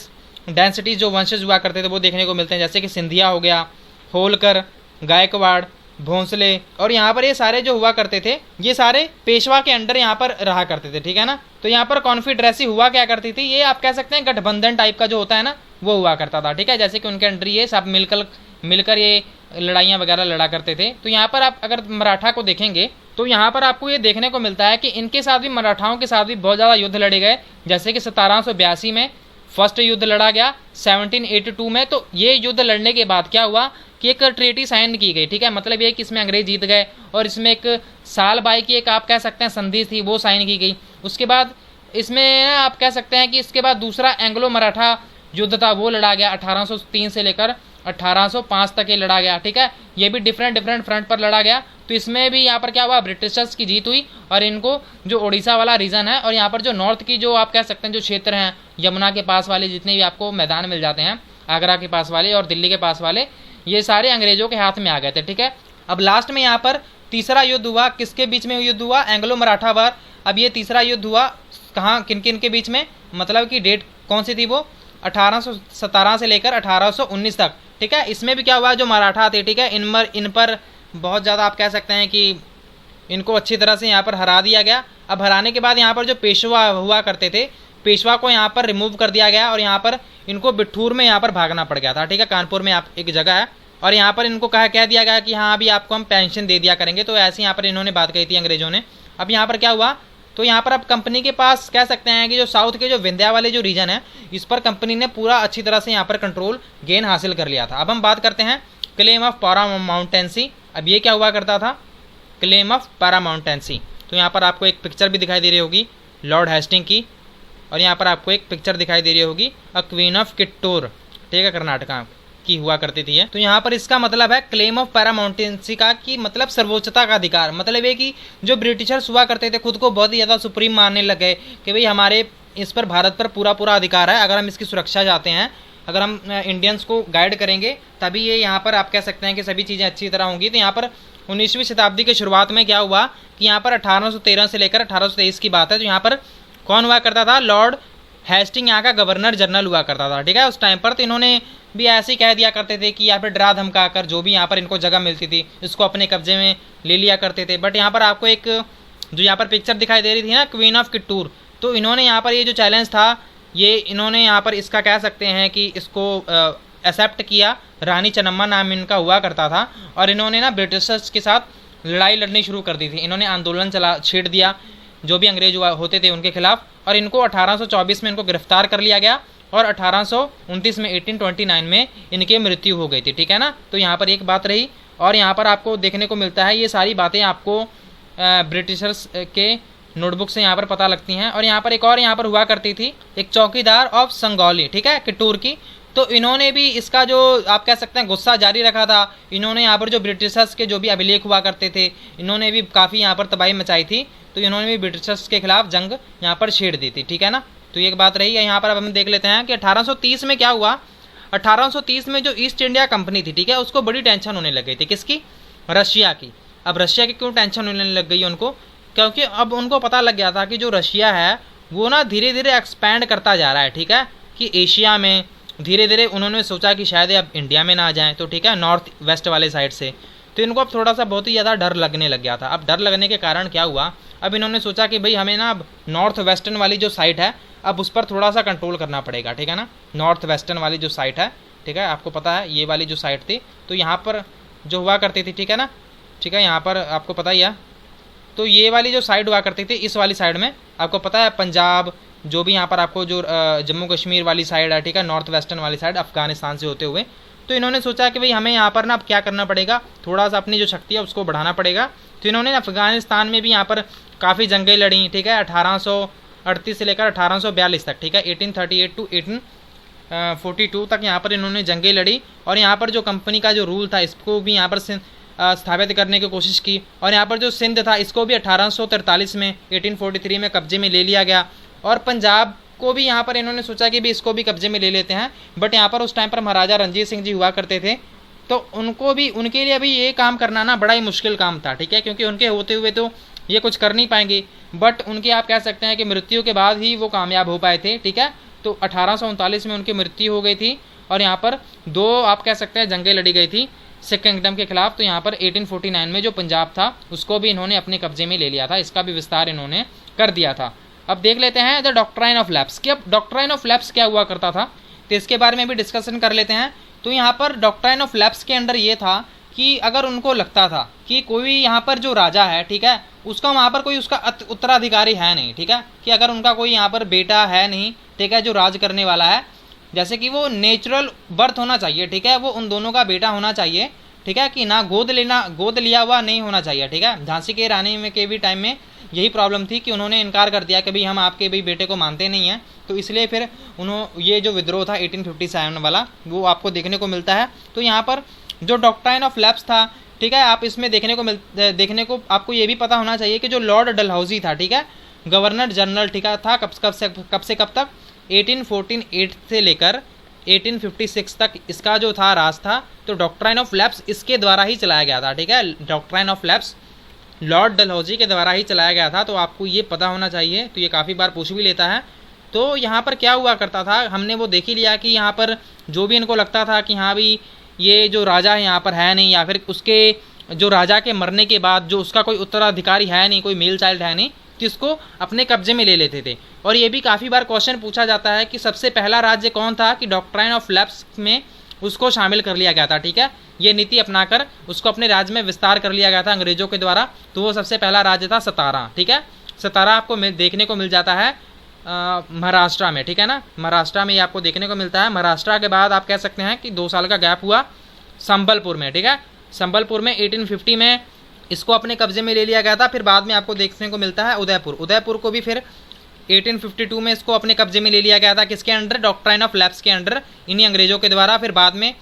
डेंसिटीज जो वंशज हुआ करते थे वो देखने को मिलते हैं, जैसे कि सिंधिया हो गया, होलकर, गायकवाड़, भोंसले, और यहाँ पर ये सारे जो हुआ करते थे ये सारे पेशवा के अंडर यहाँ पर रहा करते थे, ठीक है ना। तो यहाँ पर कॉन्फेडरेसी हुआ क्या करती थी, ये आप कह सकते हैं गठबंधन टाइप का जो होता है ना वो हुआ करता था, ठीक है। जैसे कि उनके अंडर ये सब मिलकर ये लड़ाइयाँ वगैरह लड़ा करते थे। तो यहाँ पर आप अगर मराठा को देखेंगे तो यहाँ पर आपको ये देखने को मिलता है कि इनके साथ भी, मराठाओं के साथ भी बहुत ज़्यादा युद्ध लड़े गए। जैसे कि 1782 में फर्स्ट युद्ध लड़ा गया, 1782 में। तो ये युद्ध लड़ने के बाद क्या हुआ कि एक ट्रीटी साइन की गई, ठीक है, मतलब ये कि इसमें अंग्रेज जीत गए, और इसमें एक साल बाई की एक आप कह सकते हैं संधि थी वो साइन की गई। उसके बाद इसमें आप कह सकते हैं कि इसके बाद दूसरा एंग्लो मराठा युद्ध था वो लड़ा गया 1803 से लेकर 1805 तक ये लड़ा गया, ठीक है। ये भी डिफरेंट फ्रंट पर लड़ा गया। तो इसमें भी यहाँ पर क्या हुआ, ब्रिटिशर्स की जीत हुई और इनको जो उड़ीसा वाला रीजन है और यहाँ पर जो नॉर्थ की जो आप कह सकते हैं जो क्षेत्र हैं यमुना के पास वाले जितने भी आपको मैदान मिल जाते हैं, आगरा के पास वाले और दिल्ली के पास वाले, ये सारे अंग्रेजों के हाथ में आ गए थे, ठीक है। अब लास्ट में यहाँ पर तीसरा युद्ध हुआ, किसके बीच में युद्ध हुआ, एंग्लो मराठा वार। अब ये तीसरा युद्ध हुआ कहाँ, किन किन के बीच में, मतलब कि डेट कौन सी थी वो, 1817 से लेकर 1819 तक, ठीक है। इसमें भी क्या हुआ, जो मराठा थे, ठीक है, इन पर बहुत ज़्यादा आप कह सकते हैं कि इनको अच्छी तरह से यहाँ पर हरा दिया गया। अब हराने के बाद यहाँ पर जो पेशवा हुआ करते थे, पेशवा को यहाँ पर रिमूव कर दिया गया और यहाँ पर इनको बिठूर में यहाँ पर भागना पड़ गया था, ठीक है। कानपुर में आप एक जगह है और यहाँ पर इनको कह दिया गया कि हाँ अभी आपको हम पेंशन दे दिया करेंगे। तो ऐसे यहाँ पर इन्होंने बात कही थी अंग्रेजों ने। अब यहाँ पर क्या हुआ, तो यहाँ पर अब कंपनी के पास कह सकते हैं कि जो साउथ के जो विंध्या वाले जो रीजन है, इस पर कंपनी ने पूरा अच्छी तरह से यहाँ पर कंट्रोल गेन हासिल कर लिया था। अब हम बात करते हैं क्लेम ऑफ पैरामाउंटेंसी। अब ये क्या हुआ करता था, क्लेम ऑफ पैरामाउंटेंसी। तो यहाँ पर आपको एक पिक्चर भी दिखाई दे रही होगी लॉर्ड हेस्टिंग की, और यहाँ पर आपको एक पिक्चर दिखाई दे रही होगी अ क्वीन ऑफ किट्टूर, ठीक है, कर्नाटका की हुआ करती थी। तो यहाँ पर इसका मतलब है क्लेम ऑफ पैरामाउंटेंसी का, कि मतलब सर्वोच्चता का अधिकार। मतलब ये कि जो ब्रिटिशर्स हुआ करते थे खुद को बहुत ही ज़्यादा सुप्रीम मानने लग गए कि भाई हमारे इस पर भारत पर पूरा अधिकार है, अगर हम इसकी सुरक्षा चाहते हैं, अगर हम इंडियंस को गाइड करेंगे तभी ये यहाँ पर आप कह सकते हैं कि सभी चीज़ें अच्छी तरह होंगी। तो यहाँ पर 19वीं शताब्दी के शुरुआत में क्या हुआ कि यहाँ पर 1813 से लेकर 1823 की बात है। तो यहाँ पर कौन हुआ करता था, लॉर्ड हेस्टिंग यहाँ का गवर्नर जनरल हुआ करता था, ठीक है, उस टाइम पर। तो इन्होंने भी ऐसे ही कह दिया करते थे कि यहाँ पर डरा धमका कर जो भी यहाँ पर इनको जगह मिलती थी इसको अपने कब्जे में ले लिया करते थे। बट यहाँ पर आपको एक जो यहाँ पर पिक्चर दिखाई दे रही थी ना, क्वीन ऑफ किट्टूर, तो इन्होंने यहाँ पर ये जो चैलेंज था ये इन्होंने यहाँ पर इसका कह सकते हैं कि इसको एक्सेप्ट किया। रानी चन्नम्मा नाम इनका हुआ करता था और इन्होंने ना ब्रिटिशर्स के साथ लड़ाई लड़नी शुरू कर दी थी। इन्होंने आंदोलन छेड़ दिया जो भी अंग्रेज होते थे उनके खिलाफ, और इनको 1824 में इनको गिरफ्तार कर लिया गया और 1829 में 1829 में इनकी मृत्यु हो गई थी, ठीक है ना। तो यहाँ पर एक बात रही, और यहाँ पर आपको देखने को मिलता है ये सारी बातें आपको ब्रिटिशर्स के नोटबुक से यहाँ पर पता लगती हैं। और यहाँ पर एक और यहाँ पर हुआ करती थी एक चौकीदार ऑफ संगौली, ठीक है, किट्टूर की। तो इन्होंने भी इसका जो आप कह सकते हैं गुस्सा जारी रखा था। इन्होंने यहाँ पर जो ब्रिटिशर्स के जो भी अभिलेख हुआ करते थे इन्होंने भी काफ़ी यहाँ पर तबाही मचाई थी। तो इन्होंने भी ब्रिटिशर्स के खिलाफ जंग यहाँ पर छेड़ दी थी, ठीक है ना। तो ये एक बात रही है। यहाँ पर अब हम देख लेते हैं कि 1830 में क्या हुआ। 1830 में जो ईस्ट इंडिया कंपनी थी, ठीक है, उसको बड़ी टेंशन होने लग गई थी, किसकी, रशिया की। अब रशिया की क्यों टेंशन होने लग गई उनको, क्योंकि अब उनको पता लग गया था कि जो रशिया है वो ना धीरे धीरे एक्सपैंड करता जा रहा है, ठीक है, कि एशिया में धीरे धीरे उन्होंने सोचा कि शायद अब इंडिया में ना आ जाएं, तो ठीक है, नॉर्थ वेस्ट वाले साइड से। तो इनको अब थोड़ा सा बहुत ही ज़्यादा डर लगने लग गया था। अब डर लगने के कारण क्या हुआ, अब इन्होंने सोचा कि भाई हमें ना अब नॉर्थ वेस्टर्न वाली जो साइड है अब उस पर थोड़ा सा कंट्रोल करना पड़ेगा, ठीक है ना। नॉर्थ वेस्टर्न वाली जो साइड है, ठीक है, आपको पता है ये वाली जो साइड थी, तो यहाँ पर जो हुआ करती थी, ठीक है ना, ठीक है, यहाँ पर आपको पता ही है। तो ये वाली जो साइड हुआ करती थी, इस वाली साइड में आपको पता है पंजाब, जो भी यहाँ पर आपको जो जम्मू कश्मीर वाली साइड है, ठीक है, नॉर्थ वेस्टर्न वाली साइड अफगानिस्तान से होते हुए। तो इन्होंने सोचा कि भाई हमें यहाँ पर ना अब क्या करना पड़ेगा, थोड़ा सा अपनी जो शक्ति है उसको बढ़ाना पड़ेगा। तो इन्होंने अफगानिस्तान में भी यहाँ पर काफ़ी जंगें लड़ी, ठीक है, 1838 से लेकर 1842 तक, ठीक है, 1838 टू 1842 तक यहाँ पर इन्होंने जंगें लड़ी। और यहाँ पर जो कंपनी का जो रूल था इसको भी यहाँ पर स्थापित करने की कोशिश की। और यहाँ पर जो सिंध था इसको भी 1843 में 1843 में कब्जे में ले लिया गया। और पंजाब को भी यहाँ पर इन्होंने सोचा कि भी इसको भी कब्जे में ले लेते हैं। बट यहाँ पर उस टाइम पर महाराजा रणजीत सिंह जी हुआ करते थे, तो उनको भी उनके लिए भी ये काम करना ना बड़ा ही मुश्किल काम था, ठीक है, क्योंकि उनके होते हुए तो ये कुछ कर नहीं पाएंगे। बट उनकी आप कह सकते हैं कि मृत्यु के बाद ही वो कामयाब हो पाए थे, ठीक है। तो 1839 में उनकी मृत्यु हो गई थी। और यहाँ पर दो आप कह सकते हैं जंगें लड़ी गई थी सिख किंगडम के खिलाफ। तो यहाँ पर 1849 में जो पंजाब था उसको भी इन्होंने अपने कब्जे में ले लिया था, इसका भी विस्तार इन्होंने कर दिया था। अब देख लेते हैं द डॉक्ट्राइन ऑफ लैप्स कि अब डॉक्ट्राइन ऑफ लैप्स क्या हुआ करता था, तो इसके बारे में भी डिस्कशन कर लेते हैं। तो यहाँ पर डॉक्ट्राइन ऑफ लैप्स के अंडर ये था कि अगर उनको लगता था कि कोई यहाँ पर जो राजा है, ठीक है, उसका वहाँ पर कोई उसका उत्तराधिकारी है नहीं, ठीक है, कि अगर उनका कोई यहाँ पर बेटा है नहीं, ठीक है, जो राज करने वाला है, जैसे कि वो नेचुरल बर्थ होना चाहिए, ठीक है, वो उन दोनों का बेटा होना चाहिए, ठीक है, कि ना गोद लिया हुआ नहीं होना चाहिए, ठीक है। झांसी के रानी में के भी टाइम में यही प्रॉब्लम थी कि उन्होंने इनकार कर दिया कि भाई हम आपके भाई बेटे को मानते नहीं हैं। तो इसलिए फिर ये जो विद्रोह था 1857 वाला वो आपको देखने को मिलता है। तो यहाँ पर जो डॉक्ट्राइन ऑफ लैप्स था, ठीक है, आप इसमें देखने को आपको ये भी पता होना चाहिए कि जो लॉर्ड डलहौजी था, ठीक है, गवर्नर जनरल, ठीक है, था कब से कब तक 1848 से लेकर 1856 तक इसका जो था राज था। तो डॉक्ट्राइन ऑफ लैप्स इसके द्वारा ही चलाया गया था, ठीक है, doctrine of lapse Lord Dalhousie के द्वारा ही चलाया गया था। तो आपको ये पता होना चाहिए। तो ये काफ़ी बार पूछ भी लेता है। तो यहाँ पर क्या हुआ करता था, हमने वो देख ही लिया कि यहाँ पर जो भी इनको लगता था कि हाँ भी ये जो राजा है यहाँ पर है नहीं, या फिर उसके जो राजा के मरने के बाद जो उसका कोई उत्तराधिकारी है नहीं, कोई मेल चाइल्ड है नहीं, तो इसको अपने कब्जे में ले लेते थे। और ये भी काफ़ी बार क्वेश्चन पूछा जाता है कि सबसे पहला राज्य कौन था कि डॉक्ट्राइन ऑफ लैप्स में उसको शामिल कर लिया गया था, ठीक है, ये नीति अपनाकर उसको अपने राज्य में विस्तार कर लिया गया था अंग्रेजों के द्वारा। तो वो सबसे पहला राज्य था सतारा, ठीक है। सतारा आपको देखने को मिल जाता है महाराष्ट्र में, ठीक है ना, महाराष्ट्र में ये आपको देखने को मिलता है। महाराष्ट्र के बाद आप कह सकते हैं कि 2 साल का गैप हुआ संबलपुर में, ठीक है, संबलपुर में 1850 में इसको अपने कब्जे में ले लिया गया था। फिर बाद में आपको देखने को मिलता है उदयपुर को भी फिर 1852 में इसको अपने कब्जे में ले लिया गया था, किसके अंडर, डॉक्ट्राइन ऑफ लैप्स के अंडर, इन्हीं अंग्रेजों के द्वारा। फिर बाद में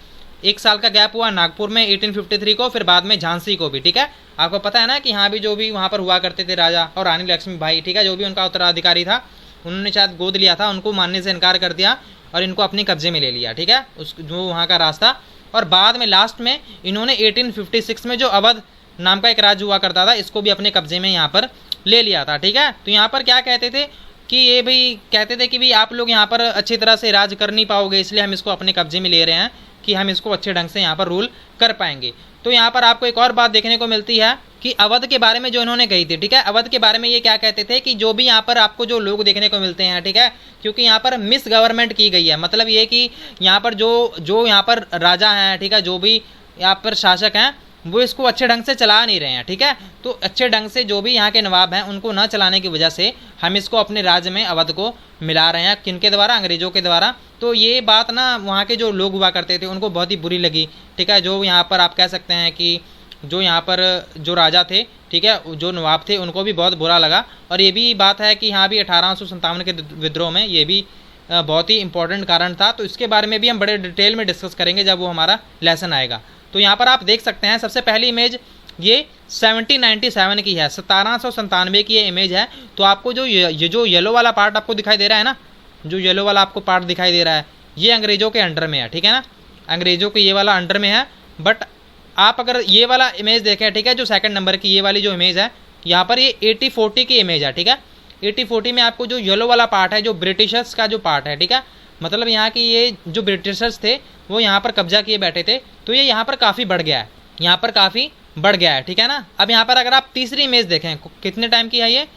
1 साल का गैप हुआ नागपुर में 1853 को, फिर बाद में झांसी को भी, ठीक है। आपको पता है ना कि यहाँ भी जो भी वहाँ पर हुआ करते थे राजा और रानी लक्ष्मीबाई, ठीक है, जो भी उनका उत्तराधिकारी था उन्होंने शायद गोद लिया था, उनको मानने से इनकार कर दिया और इनको अपने कब्जे में ले लिया, ठीक है, उस जो वहाँ का रास्ता। और बाद में लास्ट में इन्होंने 1856 में जो अवध नाम का एक राज्य हुआ करता था इसको भी अपने कब्जे में यहाँ पर ले लिया था, ठीक है। तो यहाँ पर क्या कहते थे कि ये भाई कहते थे कि भाई आप लोग यहाँ पर अच्छी तरह से राज कर नहीं पाओगे, इसलिए हम इसको अपने कब्जे में ले रहे हैं कि हम इसको अच्छे ढंग से यहाँ पर रूल कर पाएंगे। तो यहाँ पर आपको एक और बात देखने को मिलती है कि अवध के बारे में जो इन्होंने कही थी, ठीक है, अवध के बारे में ये क्या कहते थे कि जो भी यहाँ पर आपको जो लोग देखने को मिलते हैं, ठीक है, क्योंकि यहाँ पर मिस गवर्नमेंट की गई है, मतलब ये कि यहाँ पर जो यहाँ पर राजा हैं, ठीक है, जो भी यहाँ पर शासक हैं वो इसको अच्छे ढंग से चला नहीं रहे हैं, ठीक है। तो अच्छे ढंग से जो भी यहाँ के नवाब हैं उनको न चलाने की वजह से हम इसको अपने राज्य में अवध को मिला रहे हैं, किनके द्वारा, अंग्रेजों के द्वारा। तो ये बात ना वहाँ के जो लोग हुआ करते थे उनको बहुत ही बुरी लगी, ठीक है, जो यहाँ पर आप कह सकते हैं कि जो यहाँ पर जो राजा थे, ठीक है, जो नवाब थे उनको भी बहुत बुरा लगा। और ये भी बात है कि यहाँ भी 1857 के विद्रोह में ये भी बहुत ही इंपॉर्टेंट कारण था। तो इसके बारे में भी हम बड़े डिटेल में डिस्कस करेंगे जब वो हमारा लेसन आएगा। तो यहाँ पर आप देख सकते हैं सबसे पहली इमेज ये 1797 की है, 1797 की ये इमेज है। तो आपको ये जो येलो वाला पार्ट आपको दिखाई दे रहा है ना, जो येलो वाला आपको पार्ट दिखाई दे रहा है, ये अंग्रेजों के अंडर में है, ठीक है ना, अंग्रेजों के ये वाला अंडर में है। बट आप अगर ये वाला इमेज देखें, ठीक है, जो 2nd नंबर की ये वाली जो इमेज है, यहाँ पर ये 8040 की इमेज है, ठीक है। 8040 में आपको जो येलो वाला पार्ट है, जो ब्रिटिशर्स का जो पार्ट है, ठीक है, मतलब यहाँ की ये जो ब्रिटिशर्स थे वो यहाँ पर कब्जा किए बैठे थे, तो ये यहाँ पर काफ़ी बढ़ गया है, यहाँ पर काफ़ी बढ़ गया है, ठीक है ना। अब यहाँ पर अगर आप तीसरी इमेज देखें, कितने टाइम की है ये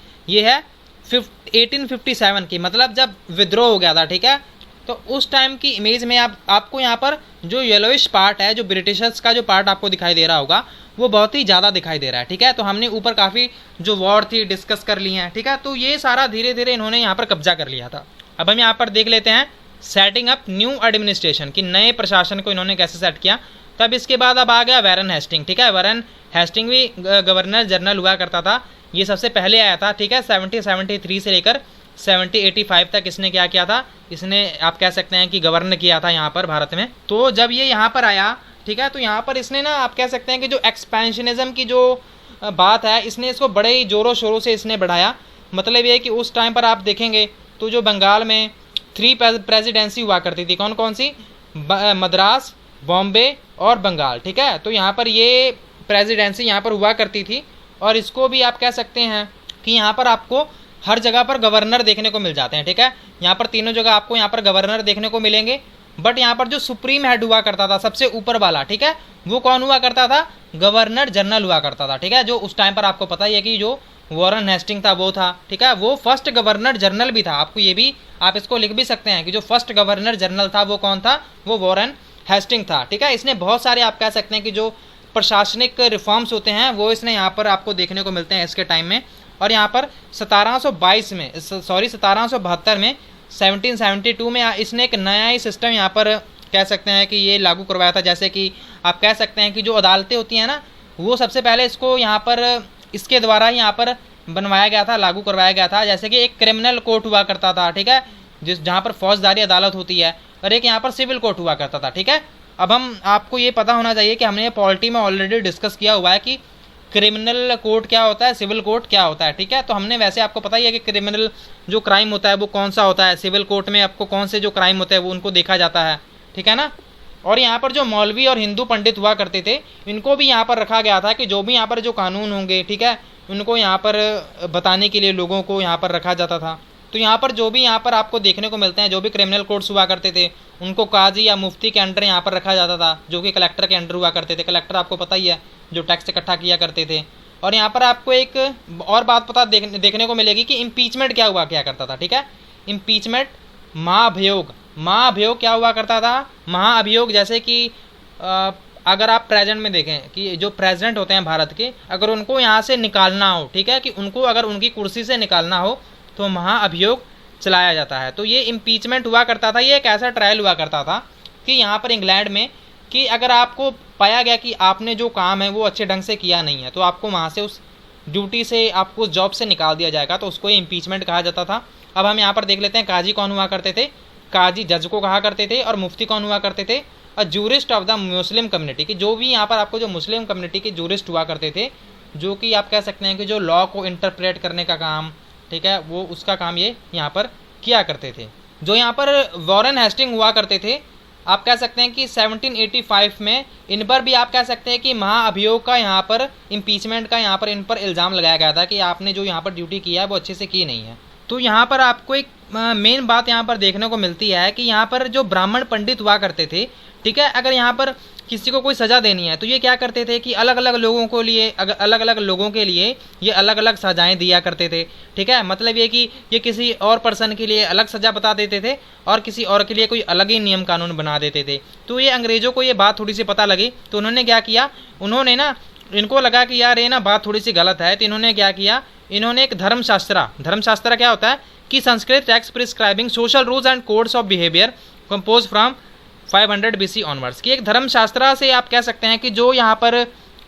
है 1857 की, मतलब जब विद्रोह हो गया था, ठीक है। तो उस टाइम की इमेज में आपको यहाँ पर जो येलोइश पार्ट है, जो ब्रिटिशर्स का जो पार्ट आपको दिखाई दे रहा होगा, वो बहुत ही ज़्यादा दिखाई दे रहा है, ठीक है। तो हमने ऊपर काफ़ी जो वॉर थी डिस्कस कर ली हैं, ठीक है। तो ये सारा धीरे धीरे इन्होंने यहाँ पर कब्जा कर लिया था। अब हम यहाँ पर देख लेते हैं सेटिंग अप न्यू एडमिनिस्ट्रेशन, कि नए प्रशासन को इन्होंने कैसे सेट किया। तब इसके बाद अब आ गया वैरन हेस्टिंग, ठीक है। वैरन हेस्टिंग भी गवर्नर जनरल हुआ करता था, ये सबसे पहले आया था, ठीक है। 1773 से लेकर 1785 तक इसने क्या किया था, इसने आप कह सकते हैं कि गवर्न किया था यहाँ पर भारत में। तो जब ये यहाँ पर आया, ठीक है, तो यहाँ पर इसने ना आप कह सकते हैं कि जो एक्सपेंशनिज्म की जो बात है, इसने इसको बड़े ही ज़ोरों शोरों से इसने बढ़ाया। मतलब ये कि उस टाइम पर आप देखेंगे तो जो बंगाल में 3 प्रेसिडेंसी हुआ करती थी, कौन कौन सी, मद्रास, बॉम्बे और बंगाल, ठीक है। तो यहाँ पर ये प्रेसिडेंसी यहाँ पर हुआ करती थी, और इसको भी आप कह सकते हैं कि यहाँ पर आपको हर जगह पर गवर्नर देखने को मिल जाते हैं, ठीक है। यहाँ पर तीनों जगह आपको यहाँ पर गवर्नर देखने को मिलेंगे। बट यहाँ पर जो सुप्रीम हेड हुआ करता था, सबसे ऊपर वाला, ठीक है, वो कौन हुआ करता था, गवर्नर जनरल हुआ करता था, ठीक है। जो उस टाइम पर आपको पता ही है कि जो वॉरेन हेस्टिंग था वो था, ठीक है, वो फर्स्ट गवर्नर जनरल भी था। आपको ये भी आप इसको लिख भी सकते हैं कि जो फर्स्ट गवर्नर जनरल था वो कौन था, वो वॉरेन हेस्टिंग था, ठीक है। इसने बहुत सारे आप कह सकते हैं कि जो प्रशासनिक रिफॉर्म्स होते हैं वो इसने यहाँ पर आपको देखने को मिलते हैं इसके टाइम में। और यहाँ पर 1772 में 1772 में इसने एक नया ही सिस्टम यहाँ पर कह सकते हैं कि ये लागू करवाया था। जैसे कि आप कह सकते हैं कि जो अदालतें होती हैं ना, वो सबसे पहले इसको यहाँ पर इसके द्वारा ही यहाँ पर बनवाया गया था, लागू करवाया गया था। जैसे कि एक क्रिमिनल कोर्ट हुआ करता था, ठीक है, जहाँ पर फौजदारी अदालत होती है, और एक यहाँ पर सिविल कोर्ट हुआ करता था, ठीक है। अब हम आपको ये पता होना चाहिए कि हमने पॉलिटी में ऑलरेडी डिस्कस किया हुआ है कि क्रिमिनल कोर्ट क्या होता है, सिविल कोर्ट क्या होता है, ठीक है। तो हमने वैसे आपको पता ही है कि क्रिमिनल जो क्राइम होता है वो कौन सा होता है, सिविल कोर्ट में आपको कौन से जो क्राइम होते हैं वो उनको देखा जाता है, ठीक है ना। और यहाँ पर जो मौलवी और हिंदू पंडित हुआ करते थे, इनको भी यहाँ पर रखा गया था कि जो भी यहाँ पर जो कानून होंगे, ठीक है, उनको यहाँ पर बताने के लिए लोगों को यहाँ पर रखा जाता था। तो यहाँ पर जो भी यहाँ पर आपको देखने को मिलते हैं, जो भी क्रिमिनल कोर्ट्स हुआ करते थे, उनको काजी या मुफ्ती के अंडर यहाँ पर रखा जाता था, जो कि कलेक्टर के अंडर हुआ करते थे। कलेक्टर आपको पता ही है, जो टैक्स इकट्ठा किया करते थे। और यहाँ पर आपको एक और बात पता देखने को मिलेगी कि इम्पीचमेंट क्या हुआ क्या करता था, ठीक है। इम्पीचमेंट, महाभियोग क्या हुआ करता था, महाअभियोग। जैसे कि अगर आप प्रेजेंट में देखें कि जो प्रेसिडेंट होते हैं भारत के, अगर उनको यहाँ से निकालना हो, ठीक है, कि उनको अगर उनकी कुर्सी से निकालना हो तो महाअभियोग चलाया जाता है। तो ये इम्पीचमेंट हुआ करता था। ये एक ऐसा ट्रायल हुआ करता था कि यहाँ पर इंग्लैंड में कि अगर आपको पाया गया कि आपने जो काम है वो अच्छे ढंग से किया नहीं है, तो आपको वहाँ से उस ड्यूटी से, आपको उस जॉब से निकाल दिया जाएगा। तो उसको इम्पीचमेंट कहा जाता था। अब हम यहाँ पर देख लेते हैं काजी कौन हुआ करते थे। काजी जज को कहा करते थे। और मुफ्ती कौन हुआ करते थे, a jurist of the Muslim community, कि जो भी यहाँ पर आपको जो मुस्लिम कम्युनिटी के जूरिस्ट हुआ करते थे, जो कि आप कह सकते हैं कि जो लॉ को इंटरप्रेट करने का काम, ठीक है, वो उसका काम ये यहाँ पर किया करते थे। जो यहाँ पर वॉरेन हेस्टिंग हुआ करते थे, आप कह सकते हैं कि 1785 में इन पर भी आप कह सकते हैं कि महाअभियोग का यहाँ पर इम्पीचमेंट का यहाँ पर इन पर इल्ज़ाम लगाया गया था कि आपने जो यहाँ पर ड्यूटी किया है वो अच्छे से की नहीं है। तो यहाँ पर आपको एक मेन बात यहाँ पर देखने को मिलती है कि यहाँ पर जो ब्राह्मण पंडित हुआ करते थे, ठीक है, अगर यहाँ पर किसी को कोई सज़ा देनी है तो ये क्या करते थे कि अलग अलग लोगों को लिए अलग अलग लोगों के लिए ये अलग अलग सज़ाएं दिया करते थे, ठीक है। मतलब ये कि ये किसी और पर्सन के लिए अलग सज़ा बता देते थे और किसी और के लिए कोई अलग ही नियम कानून बना देते थे। तो ये अंग्रेज़ों को ये बात थोड़ी सी पता लगी, तो उन्होंने क्या किया, उन्होंने ना, इनको लगा कि यार ये ना बात थोड़ी सी गलत है, तो इन्होंने क्या किया, इन्होंने एक धर्मशास्त्र क्या होता है कि Sanskrit text prescribing social rules and codes of behaviour compose from 500 BC onwards, की एक धर्मशास्त्र से आप कह सकते हैं कि जो यहाँ पर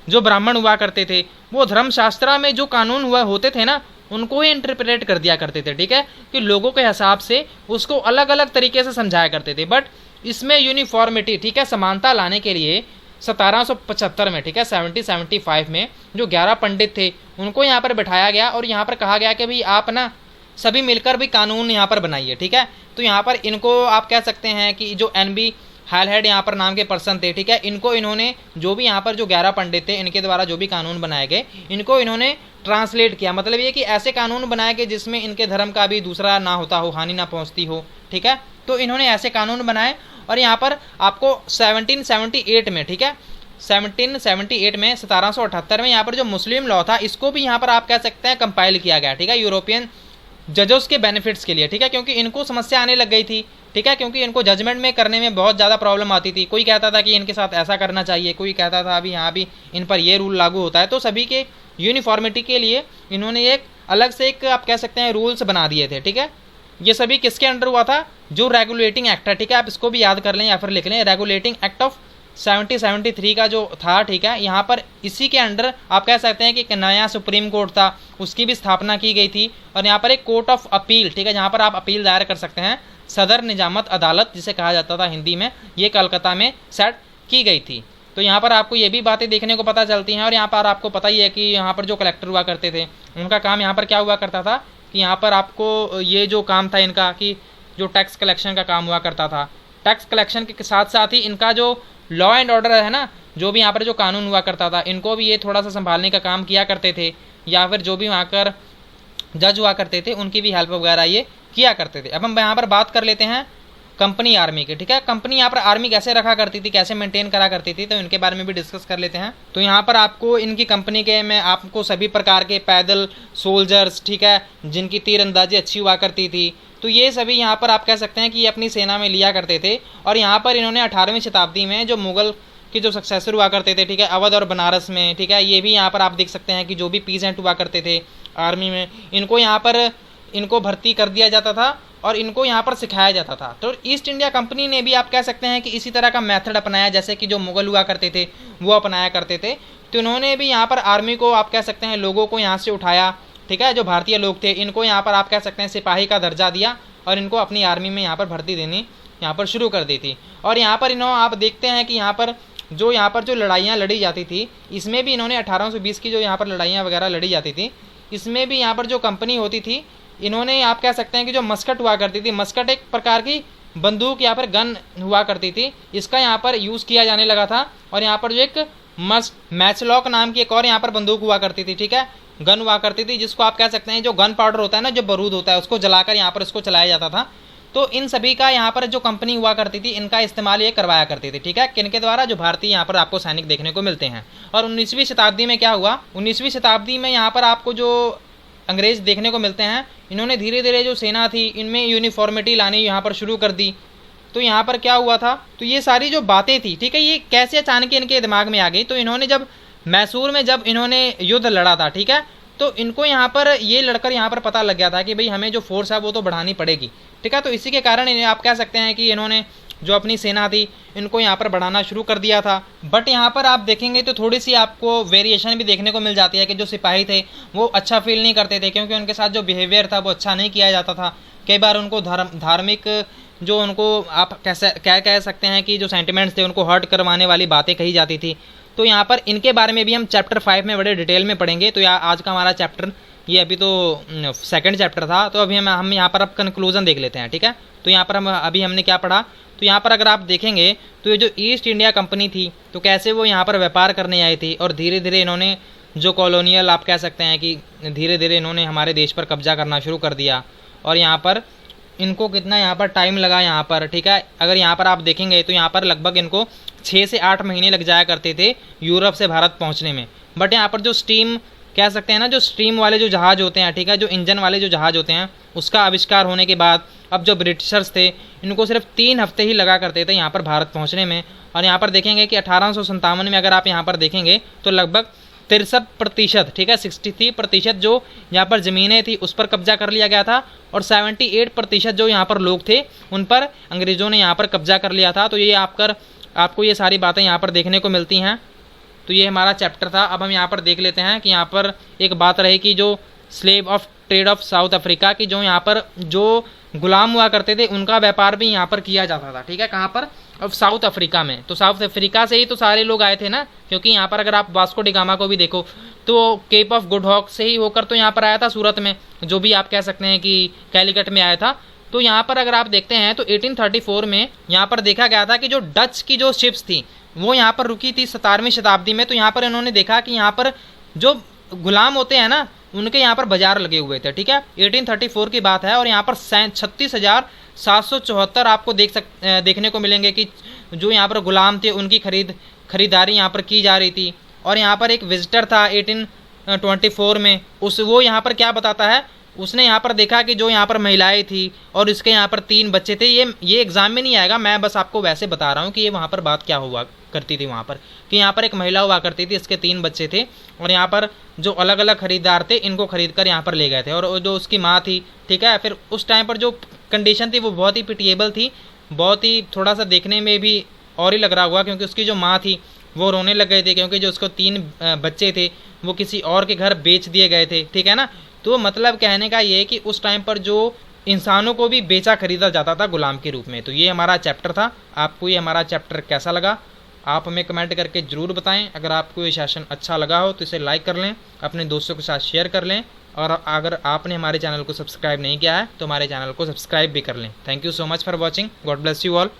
जो ब्राह्मण हुआ करते थे वो धर्मशास्त्र में जो कानून हुआ होते थे ना, उनको ही इंटरप्रेट कर दिया करते थे, ठीक है, कि लोगों के हिसाब से उसको अलग अलग तरीके से समझाया करते थे। बट इसमें यूनिफॉर्मिटी, ठीक है, समानता लाने के लिए 1775 में, ठीक है, 1775 में जो 11 पंडित थे उनको यहाँ पर बैठाया गया और यहाँ पर कहा गया कि भाई आप ना सभी मिलकर भी कानून यहाँ पर बनाइए, ठीक है। तो यहाँ पर इनको आप कह सकते हैं कि जो NB हालहेड यहाँ पर नाम के पर्सन थे, ठीक है, इनको इन्होंने जो भी यहाँ पर जो 11 पंडित थे इनके द्वारा जो भी कानून बनाए गए, इनको इन्होंने ट्रांसलेट किया। मतलब ये कि ऐसे कानून बनाए गए जिसमें इनके धर्म का भी दूसरा ना होता हो, हानि ना पहुँचती हो, ठीक है। तो इन्होंने ऐसे कानून बनाए और यहाँ पर आपको 1778 में, ठीक है, 1778 में 1778 में यहाँ पर जो मुस्लिम लॉ था इसको भी यहाँ पर आप कह सकते हैं कंपाइल किया गया, ठीक है, यूरोपियन जजों के बेनिफिट्स के लिए, ठीक है, क्योंकि इनको समस्या आने लग गई थी, ठीक है, क्योंकि इनको जजमेंट में करने में बहुत ज़्यादा प्रॉब्लम आती थी। कोई कहता था कि इनके साथ ऐसा करना चाहिए, कोई कहता था अभी यहाँ भी इन पर ये रूल लागू होता है। तो सभी के यूनिफॉर्मिटी के लिए इन्होंने एक अलग से एक आप कह सकते हैं रूल्स बना दिए थे, ठीक है। ये सभी किसके अंडर हुआ था, जो रेगुलेटिंग एक्ट है, ठीक है, आप इसको भी याद कर लें या फिर लिख लें, रेगुलेटिंग एक्ट ऑफ 1773 का जो था, ठीक है, यहाँ पर इसी के अंडर आप कह सकते हैं कि एक नया सुप्रीम कोर्ट था, उसकी भी स्थापना की गई थी। और यहाँ पर एक कोर्ट ऑफ अपील, ठीक है, जहाँ पर आप अपील दायर कर सकते हैं, सदर निजामत अदालत जिसे कहा जाता था हिंदी में, ये कलकत्ता में सेट की गई थी। तो यहाँ पर आपको ये भी बातें देखने को पता चलती हैं। और यहाँ पर आपको पता ही है कि यहाँ पर जो कलेक्टर हुआ करते थे उनका काम यहाँ पर क्या हुआ करता था कि यहाँ पर आपको ये जो काम था इनका कि जो टैक्स कलेक्शन का काम हुआ करता था, टैक्स कलेक्शन के साथ साथ ही इनका जो लॉ एंड ऑर्डर है ना, जो भी यहाँ पर जो कानून हुआ करता था इनको भी ये थोड़ा सा संभालने का काम किया करते थे, या फिर जो भी वहाँ कर जज हुआ करते थे उनकी भी हेल्प वगैरह ये किया करते थे। अब हम यहाँ पर बात कर लेते हैं कंपनी आर्मी की, ठीक है। कंपनी यहाँ पर आर्मी कैसे रखा करती थी, कैसे मेंटेन करा करती थी, तो इनके बारे में भी डिस्कस कर लेते हैं। तो यहाँ पर आपको इनकी कंपनी के में आपको सभी प्रकार के पैदल सोल्जर्स, ठीक है, जिनकी तीरंदाजी अच्छी हुआ करती थी, तो ये सभी यहाँ पर आप कह सकते हैं कि ये अपनी सेना में लिया करते थे। और यहाँ पर इन्होंने 18वीं शताब्दी में जो मुगल के जो सक्सेसर हुआ करते थे, ठीक है, अवध और बनारस में, ठीक है, ये भी यहाँ पर आप देख सकते हैं कि जो भी पीजेंट हुआ करते थे आर्मी में, इनको यहाँ पर इनको भर्ती कर दिया जाता था और इनको यहाँ पर सिखाया जाता था। तो ईस्ट इंडिया कंपनी ने भी आप कह सकते हैं कि इसी तरह का मेथड अपनाया जैसे कि जो मुगल हुआ करते थे वो अपनाया करते थे। तो इन्होंने भी यहाँ पर आर्मी को आप कह सकते हैं लोगों को यहाँ से उठाया ठीक है, जो भारतीय लोग थे, इनको यहाँ पर आप कह सकते हैं सिपाही का दर्जा दिया और इनको अपनी आर्मी में यहाँ पर भर्ती देनी यहाँ पर शुरू कर दी थी। और यहाँ पर इन्होंने आप देखते हैं कि यहाँ पर जो लड़ाइयाँ लड़ी जाती थी, इसमें भी इन्होंने 1820 की जो यहाँ पर लड़ाइयाँ वगैरह लड़ी जाती थी, इसमें भी यहाँ पर जो कंपनी होती थी, इन्होंने आप कह सकते हैं कि जो मस्कट हुआ करती थी, मस्कट एक प्रकार की बंदूक यहाँ पर गन हुआ करती थी, इसका यहाँ पर यूज़ किया जाने लगा था। और यहाँ पर जो एक मैचलॉक नाम की एक और यहाँ पर बंदूक हुआ करती थी, ठीक है, गन हुआ करती थी, जिसको आप कह सकते हैं जो गन पाउडर होता है ना, जो बारूद होता है, उसको जलाकर यहाँ पर इसको चलाया जाता था। तो इन सभी का यहाँ पर जो कंपनी हुआ करती थी, इनका इस्तेमाल ये करवाया करती थी, ठीक है, किनके द्वारा, जो भारतीय यहाँ पर आपको सैनिक देखने को मिलते हैं। और 19वीं शताब्दी में क्या हुआ, 19वीं शताब्दी में यहाँ पर आपको जो अंग्रेज देखने को मिलते हैं, इन्होंने धीरे धीरे जो सेना थी इनमें यूनिफॉर्मिटी लानी यहाँ पर शुरू कर दी। तो यहाँ पर क्या हुआ था, तो ये सारी जो बातें थी, ठीक है, ये कैसे अचानक इनके दिमाग में आ गई। तो इन्होंने जब मैसूर में जब इन्होंने युद्ध लड़ा था, ठीक है, तो इनको यहाँ पर ये लड़कर यहाँ पर पता लग गया था कि भाई हमें जो फोर्स है वो तो बढ़ानी पड़ेगी, ठीक है। तो इसी के कारण इन्हें आप कह सकते हैं कि इन्होंने जो अपनी सेना थी इनको यहाँ पर बढ़ाना शुरू कर दिया था। बट यहाँ पर आप देखेंगे तो थोड़ी सी आपको वेरिएशन भी देखने को मिल जाती है कि जो सिपाही थे वो अच्छा फील नहीं करते थे, क्योंकि उनके साथ जो बिहेवियर था वो अच्छा नहीं किया जाता था। कई बार उनको धार्मिक जो उनको आप क्या कह सकते हैं कि जो सेंटिमेंट्स थे उनको हर्ट करवाने वाली बातें कही जाती थी। तो यहाँ पर इनके बारे में भी हम चैप्टर 5 में बड़े डिटेल में पढ़ेंगे। तो आज का हमारा चैप्टर ये अभी तो सेकंड चैप्टर था, तो अभी हम यहाँ पर अब कंक्लूजन देख लेते हैं, ठीक है। तो यहाँ पर हमने क्या पढ़ा, तो यहाँ पर अगर आप देखेंगे तो ये जो ईस्ट इंडिया कंपनी थी, तो कैसे वो यहाँ पर व्यापार करने आई थी और धीरे धीरे इन्होंने जो कॉलोनियल आप कह सकते हैं कि धीरे धीरे इन्होंने हमारे देश पर कब्जा करना शुरू कर दिया। और यहाँ पर इनको कितना यहाँ पर टाइम लगा यहाँ पर, ठीक है, अगर यहाँ पर आप देखेंगे तो यहाँ पर लगभग इनको 6 से 8 महीने लग जाया करते थे यूरोप से भारत पहुँचने में। बट यहाँ पर जो स्टीम कह सकते हैं ना, जो स्टीम वाले जो जहाज़ होते हैं, ठीक है, जो इंजन वाले जो जहाज़ होते हैं, उसका आविष्कार होने के बाद अब जो ब्रिटिशर्स थे इनको सिर्फ 3 हफ्ते ही लगा करते थे यहाँ पर भारत पहुँचने में। और यहाँ पर देखेंगे कि 1857 में अगर आप यहाँ पर देखेंगे तो लगभग 63%, ठीक है, 63% जो यहाँ पर ज़मीनें थी उस पर कब्जा कर लिया गया था और 78% जो यहाँ पर लोग थे उन पर अंग्रेज़ों ने यहाँ पर कब्जा कर लिया था। तो ये आपको ये सारी बातें यहाँ पर देखने को मिलती हैं। तो ये हमारा चैप्टर था। अब हम यहाँ पर देख लेते हैं कि यहाँ पर एक बात रही कि जो slave of trade off south Africa की जो यहाँ पर जो गुलाम हुआ करते थे उनका व्यापार भी यहाँ पर किया जाता था, ठीक है, कहाँ पर, अब साउथ अफ्रीका में। तो साउथ अफ्रीका से ही तो सारे लोग आए थे ना, क्योंकि यहाँ पर अगर आप वास्को डी गामा को भी देखो तो केप ऑफ गुड हॉक से ही होकर तो यहाँ पर आया था सूरत में, जो भी आप कह सकते हैं कि कैलिकट में आया था। तो यहाँ पर अगर आप देखते हैं तो 1834 में यहाँ पर देखा गया था कि जो डच की जो शिप्स थी वो यहाँ पर रुकी थी 17वीं शताब्दी में। तो यहाँ पर इन्होंने देखा कि यहाँ पर जो गुलाम होते हैं ना उनके यहाँ पर बाजार लगे हुए थे, ठीक है, 1834 की बात है। और यहाँ पर 36,774 आपको देखने को मिलेंगे कि जो यहाँ पर गुलाम थे उनकी खरीदारी यहाँ पर की जा रही थी। और यहाँ पर एक विजिटर था 1824 में, वो यहाँ पर क्या बताता है, उसने यहाँ पर देखा कि जो यहाँ पर महिलाएं थी और इसके यहाँ पर 3 बच्चे थे। ये एग्जाम में नहीं आएगा, मैं बस आपको वैसे बता रहा हूँ कि ये वहाँ पर बात क्या हुआ करती थी वहाँ पर, कि यहाँ पर एक महिला हुआ करती थी, इसके 3 बच्चे थे और यहाँ पर जो अलग अलग खरीदार थे इनको खरीद कर यहाँ पर ले गए थे। और जो उसकी माँ थी, ठीक है, फिर उस टाइम पर जो कंडीशन थी वो बहुत ही पिटिएबल थी, बहुत ही थोड़ा सा देखने में भी और ही लग रहा हुआ, क्योंकि उसकी जो माँ थी वो रोने लग गए थे, क्योंकि जो उसको 3 बच्चे थे वो किसी और के घर बेच दिए गए थे, ठीक है ना। तो मतलब कहने का ये है कि उस टाइम पर जो इंसानों को भी बेचा खरीदा जाता था गुलाम के रूप में। तो ये हमारा चैप्टर था। आपको ये हमारा चैप्टर कैसा लगा आप हमें कमेंट करके ज़रूर बताएं। अगर आपको ये सेशन अच्छा लगा हो तो इसे लाइक कर लें, अपने दोस्तों के साथ शेयर कर लें, और अगर आपने हमारे चैनल को सब्सक्राइब नहीं किया है तो हमारे चैनल को सब्सक्राइब भी कर लें। Thank you so much for watching. God bless you all.